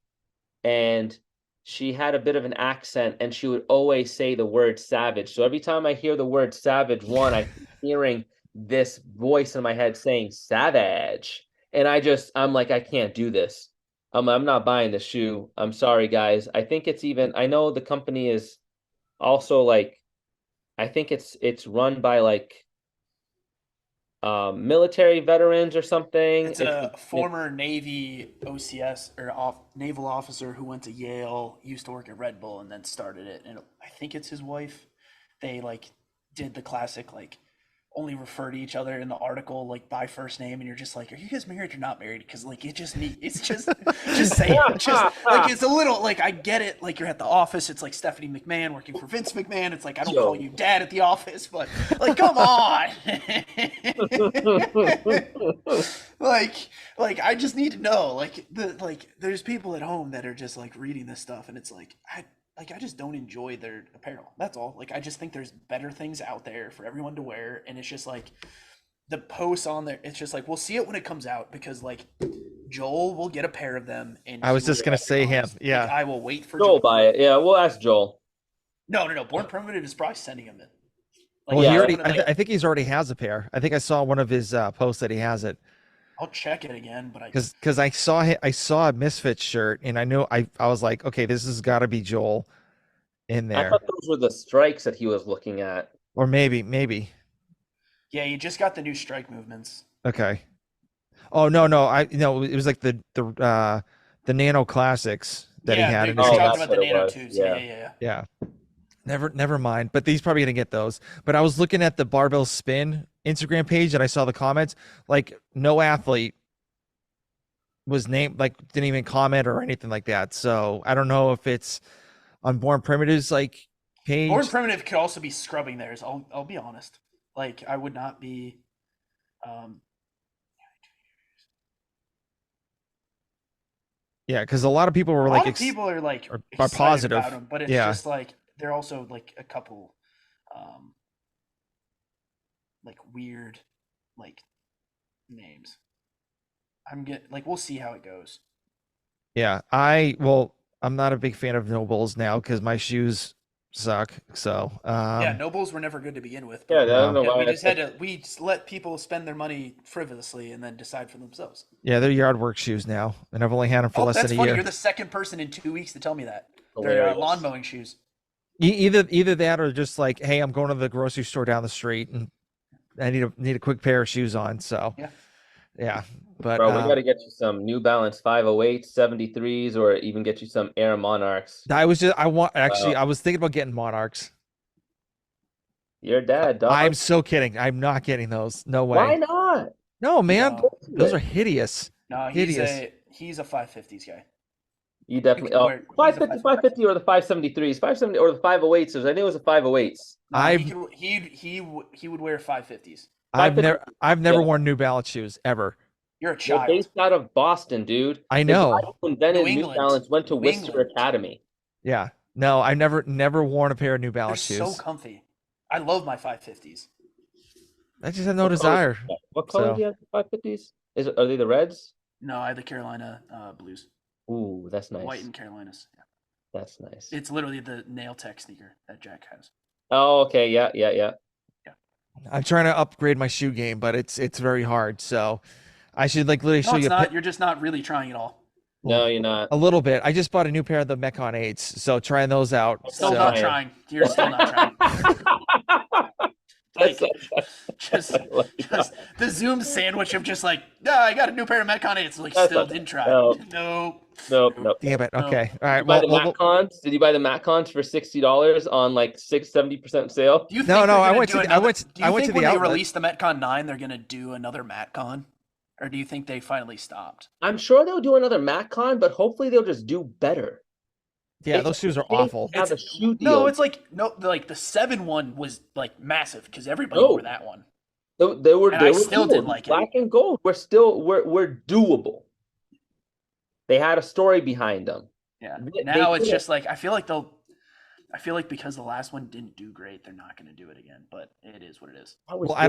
and she had a bit of an accent and she would always say the word savage. So every time I hear the word savage one, I keep hearing this voice in my head saying savage. And I'm like, I can't do this. I'm not buying the shoe. I'm sorry, guys. I think it's even, I know the company is also like, I think it's run by like military veterans or something. it's a former Navy OCS or naval officer who went to Yale, used to work at Red Bull, and then started it. And I think it's his wife. They like did the classic like only refer to each other in the article like by first name, and you're just like, are you guys married or not married? Because like it's just say it. Just like it's a little like I get it. Like you're at the office, it's like Stephanie McMahon working for Vince McMahon. It's like I don't call you dad at the office, but like come on. like I just need to know. Like there's people at home that are just like reading this stuff, and it's like I just don't enjoy their apparel. That's all. Like I just think there's better things out there for everyone to wear, and it's just like the posts on there. It's just like we'll see it when it comes out because like Joel will get a pair of them, and I was just gonna say him. Yeah, like, I will wait for Joel buy it. Yeah, we'll ask Joel. No. Born Primitive is probably sending him it. Like, well, he already. I think he's already has a pair. I think I saw one of his posts that he has it. I'll check it again, but because I saw a Misfits shirt and I knew I was like, okay, this has got to be Joel in there. I thought those were the strikes that he was looking at, or maybe. Yeah, you just got the new strike movements. Okay. Oh no, it was like the Nano Classics that he had. In his talking about the Nano 2s. Yeah. Never mind. But he's probably gonna get those. But I was looking at the Barbell Spin Instagram page and I saw the comments. Like no athlete was named, like didn't even comment or anything like that. So I don't know if it's on Born Primitive's like page. Born Primitive could also be scrubbing theirs. I'll be honest. Like I would not be. Yeah, because a lot of people were like, people are like are positive about them, but it's just like they're also like a couple, like weird, like names. We'll see how it goes. Yeah, I'm not a big fan of No Bulls now because my shoes suck. So No Bulls were never good to begin with. But, I don't know why. We just let people spend their money frivolously and then decide for themselves. Yeah, they're yard work shoes now, and I've only had them for less than a year. You're the second person in 2 weeks to tell me that. They're lawn mowing shoes. Either that or just like, hey, I'm going to the grocery store down the street and I need a quick pair of shoes on. So yeah. But bro, we got to get you some New Balance 508s, 73s, or even get you some Air Monarchs. I was thinking about getting Monarchs. Your dad, dog. I'm so kidding. I'm not getting those. No way. Why not? No, man. Those are hideous. No, he's a 550s guy. You definitely 550 or the 573s, 570 or the 508s. I think it was the 508s. He would wear 550s. I've never worn New Balance shoes ever. You're a child. They're based out of Boston, dude. I know. The guy who invented New Balance went to Worcester Academy. Yeah. No, I never worn a pair of New Balance shoes. So comfy. I love my 550s. I just have no desire. What color do you have for 550s? Are they the reds? No, I have the Carolina blues. Ooh, that's nice. White and Carolinas. Yeah. That's nice. It's literally the Nail Tech sneaker that Jack has. Oh, okay. Yeah. I'm trying to upgrade my shoe game, but it's very hard. So I should literally show you. You're just not really trying at all. No, you're not. A little bit. I just bought a new pair of the Metcon 8s, so trying those out. Still not trying. You're still not trying. Just the Zoom sandwich of just like, I got a new pair of Metcon 8s. Like, still didn't try. Nope. Damn it. Okay. All right. Did you buy the Metcons for $60 on like 70% sale? Do you think I went to the outlet. When they release the Metcon 9, they're gonna do another Metcon, or do you think they finally stopped? I'm sure they'll do another Metcon, but hopefully they'll just do better. Yeah, those shoes are awful. Have a shoe deal. No, it's like like the 7 one was like massive because everybody wore that one. They were still didn't like it. Black and gold. We're doable. They had a story behind them. Yeah. Now it's just like I feel like because the last one didn't do great, they're not going to do it again. But it is what it is. Well, I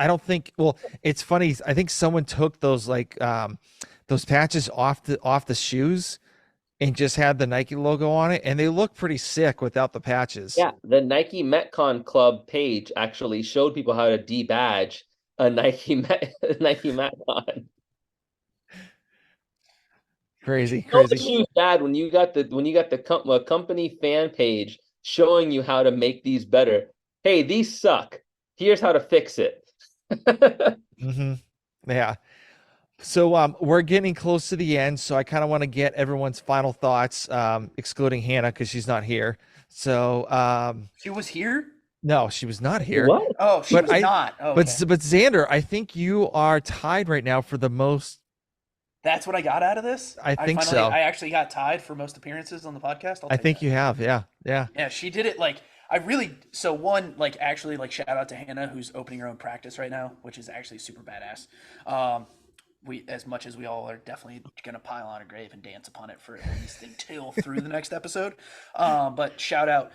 don't think. Well, it's funny. I think someone took those those patches off the shoes and just had the Nike logo on it, and they look pretty sick without the patches. Yeah, the Nike Metcon Club page actually showed people how to debadge a Nike Metcon. Crazy. The shoes bad when you got the company fan page showing you how to make these better. Hey, these suck. Here's how to fix it. Yeah. So we're getting close to the end, so I kind of want to get everyone's final thoughts, excluding Hannah because she's not here. So she was here. No, she was not She here. was. Oh, she But was not. Oh, but okay. but Xander, I think you are tied right now for the most. That's what I got out of this. I think so. I actually got tied for most appearances on the podcast. I'll I take think that. you have. Yeah, yeah. Yeah, she did it like I really so one like actually like shout out to Hannah who's opening her own practice right now, which is actually super badass. We as much as we all are definitely gonna pile on a grave and dance upon it for at least until through the next episode. But shout out,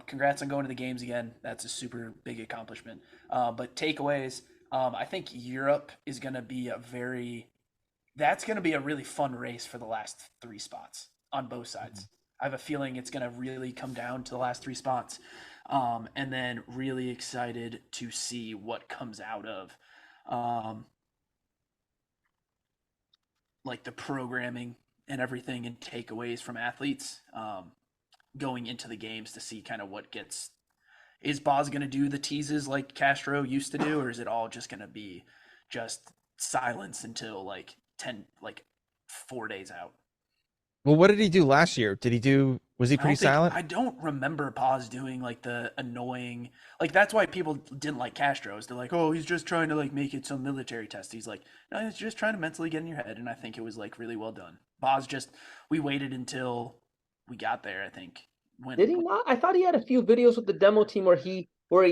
congrats on going to the games again. That's a super big accomplishment. But takeaways, I think Europe is gonna be that's gonna be a really fun race for the last three spots on both sides. I have a feeling it's going to really come down to the last three spots. And then really excited to see what comes out of like the programming and everything and takeaways from athletes going into the games to see kind of what gets. Is Boz going to do the teases like Castro used to do, or is it all just going to be just silence until like 10, like 4 days out? Well, what did he do last year? Was he pretty silent? I don't remember Paz doing like the annoying like that's why people didn't like Castro's. They're like, oh, he's just trying to like make it some military test. He's like, no, he's just trying to mentally get in your head, and I think it was like really well done. Paz just we waited until we got there. I think Did he not? I thought he had a few videos with the demo team where he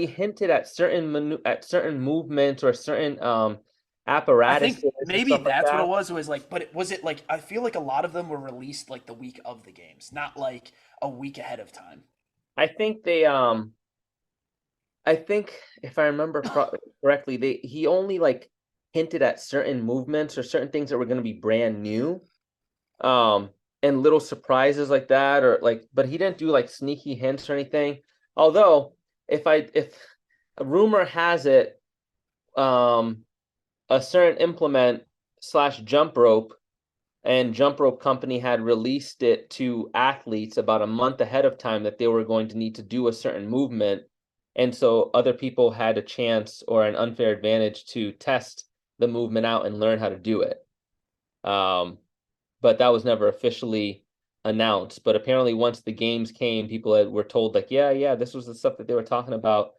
hinted at certain movements or certain I apparatuses think and maybe stuff like that's what that. it was. It was like, but was it like I feel like a lot of them were released like the week of the games, not like a week ahead of time. I think they I think if I remember correctly, he only like hinted at certain movements or certain things that were going to be brand new, um, and little surprises like that, or like, but he didn't do like sneaky hints or anything. Although, if a rumor has it, a certain implement slash jump rope and jump rope company had released it to athletes about a month ahead of time that they were going to need to do a certain movement, and so other people had a chance or an unfair advantage to test the movement out and learn how to do it. But that was never officially announced. But apparently once the games came, were told like, yeah, this was the stuff that they were talking about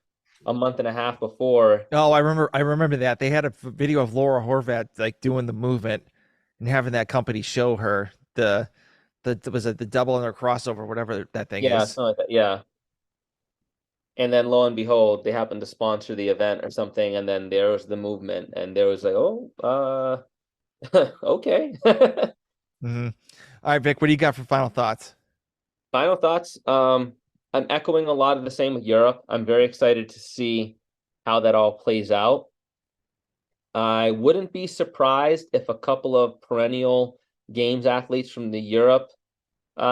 a month and a half before. Oh, I remember that. They had a video of Laura Horvat like doing the movement and having that company show her the was it the double and their crossover, whatever that thing Yeah, is. something like that. Yeah. And then lo and behold, they happened to sponsor the event or something, and then there was the movement, and there was like, oh, okay. Mm-hmm. All right, Vic, what do you got for final thoughts? Final thoughts. I'm echoing a lot of the same with Europe. I'm very excited to see how that all plays out. I wouldn't be surprised if a couple of perennial games athletes from the Europe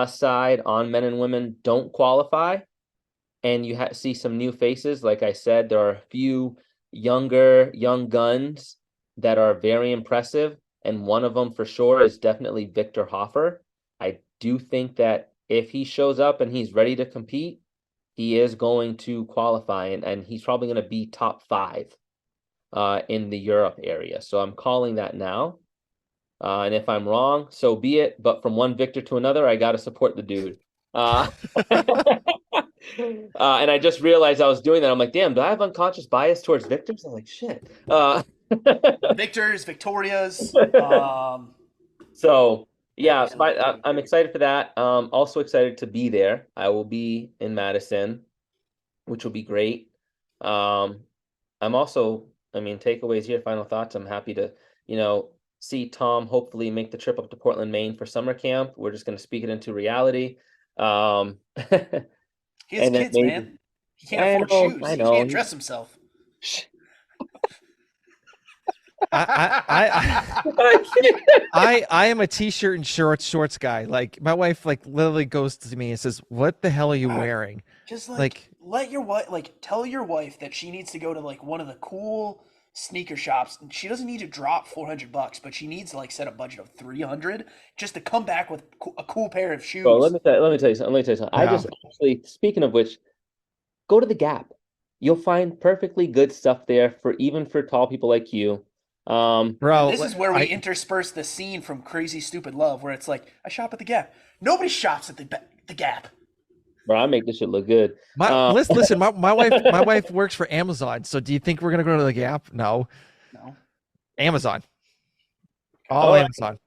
side on men and women don't qualify, and you see some new faces. Like I said, there are a few young guns that are very impressive, and one of them for sure is definitely Victor Hoffer. I do think that if he shows up and he's ready to compete, he is going to qualify, and he's probably going to be top 5 in the Europe area. So I'm calling that now. And if I'm wrong, so be it. But from one Victor to another, I got to support the dude. And I just realized I was doing that. I'm like, damn, do I have unconscious bias towards victors? I'm like, shit. Victors, Victorias. So yeah, I'm excited for that. Also excited to be there. I will be in Madison, which will be great. I'm also, I mean, takeaways here, final thoughts. I'm happy to, see Tom hopefully make the trip up to Portland, Maine for summer camp. We're just going to speak it into reality. He has and then kids, maybe, man. He can't afford shoes. I He know. can't dress himself. I am a t-shirt and shorts guy. Like my wife like literally goes to me and says, "What the hell are you wearing?" Just like let your wife tell your wife that she needs to go to like one of the cool sneaker shops. She doesn't need to drop $400, but she needs to like set a budget of 300 just to come back with a cool pair of shoes. Bro, let me tell you something. I just actually, speaking of which, go to the Gap. You'll find perfectly good stuff there even for tall people like you. Bro, this is where we intersperse the scene from Crazy Stupid Love, where it's like I shop at the Gap. Nobody shops at the Gap. Bro, I make this shit look good. Listen, my wife works for Amazon. So do you think we're gonna go to the Gap? No, No. Amazon, all All right. Amazon.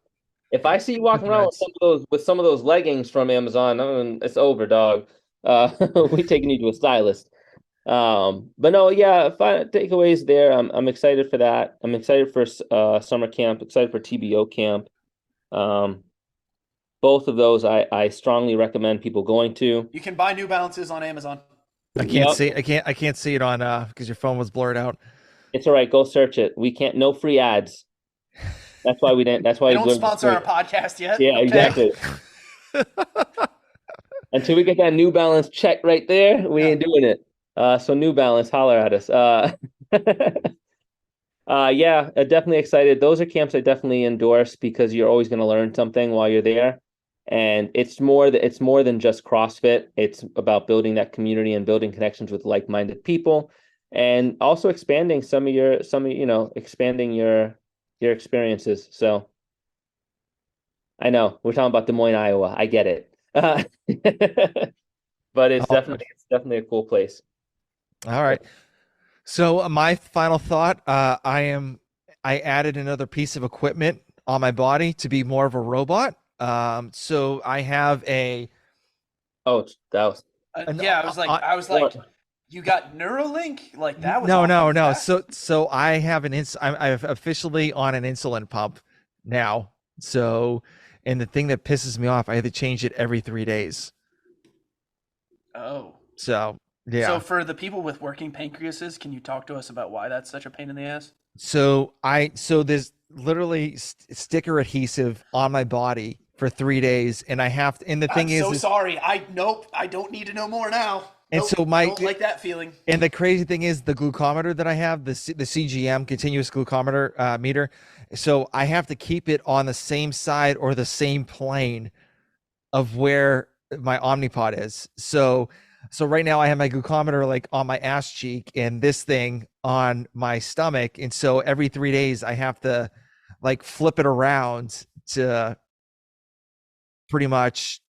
If I see you walking around with Threads. some of those leggings from Amazon, it's over, dog. We taking you to a stylist. But no, yeah, takeaways there. I'm excited for that. I'm excited for summer camp, excited for TBO camp. Um, both of those I strongly recommend people going to. You can buy New Balances on Amazon. I can't Yep. see. I can't see it on because your phone was blurred out. It's all right. Go search it. We can't, no free ads. That's why we didn't. That's why They don't we're sponsor our podcast yet. Yeah, okay? exactly. Until we get that New Balance check right there, we ain't doing it. So New Balance, holler at us. Yeah, definitely excited. Those are camps I definitely endorse because you're always going to learn something while you're there. And it's more than just CrossFit. It's about building that community and building connections with like-minded people, and also expanding expanding your experiences. So I know we're talking about Des Moines, Iowa. I get it. But it's definitely a cool place. All right. So my final thought, I added another piece of equipment on my body to be more of a robot. So I have a Oh, that was Yeah, I was like, you got Neuralink? Like that was no. fast. So I have I'm officially on an insulin pump now. So, and the thing that pisses me off, I have to change it every 3 days. Oh. So yeah. So for the people with working pancreases, can you talk to us about why that's such a pain in the ass? So there's literally sticker adhesive on my body for 3 days, and I have to. And the thing I'm so sorry. I don't need to know more now. And so I don't like that feeling. And the crazy thing is the glucometer that I have, the CGM, continuous glucometer meter. So I have to keep it on the same side or the same plane of where my Omnipod is. So right now I have my glucometer like on my ass cheek and this thing on my stomach. And so every 3 days I have to like flip it around to pretty much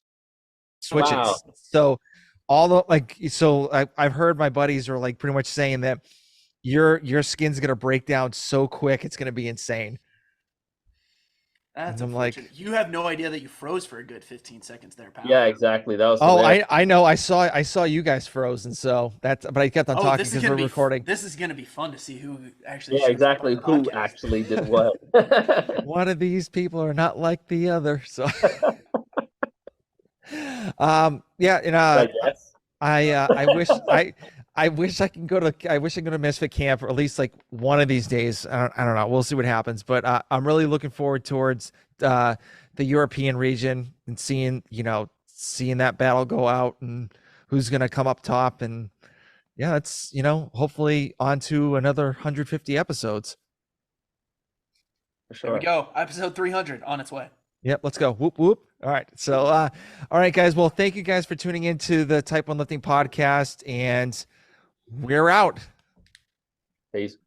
switch it. So I've heard my buddies are like pretty much saying that your skin's gonna break down so quick it's gonna be insane. That's unfortunate. Like, you have no idea that you froze for a good 15 seconds there, pal. Yeah, exactly. That was I know. I saw you guys frozen, so but I kept on talking because we're recording. This is gonna be fun to see who actually exactly who actually did what. One of these people are not like the other. So yeah, and I wish I can go to Misfit Camp, or at least like one of these days. I don't know. We'll see what happens. But I'm really looking forward towards the European region and seeing that battle go out and who's gonna come up top. And yeah, that's hopefully on to another 150 episodes. For sure. There we go. Episode 300 on its way. Yep, let's go. Whoop, whoop. All right. So, all right, guys. Well, thank you guys for tuning into the Type 1 Lifting podcast, and we're out. Peace.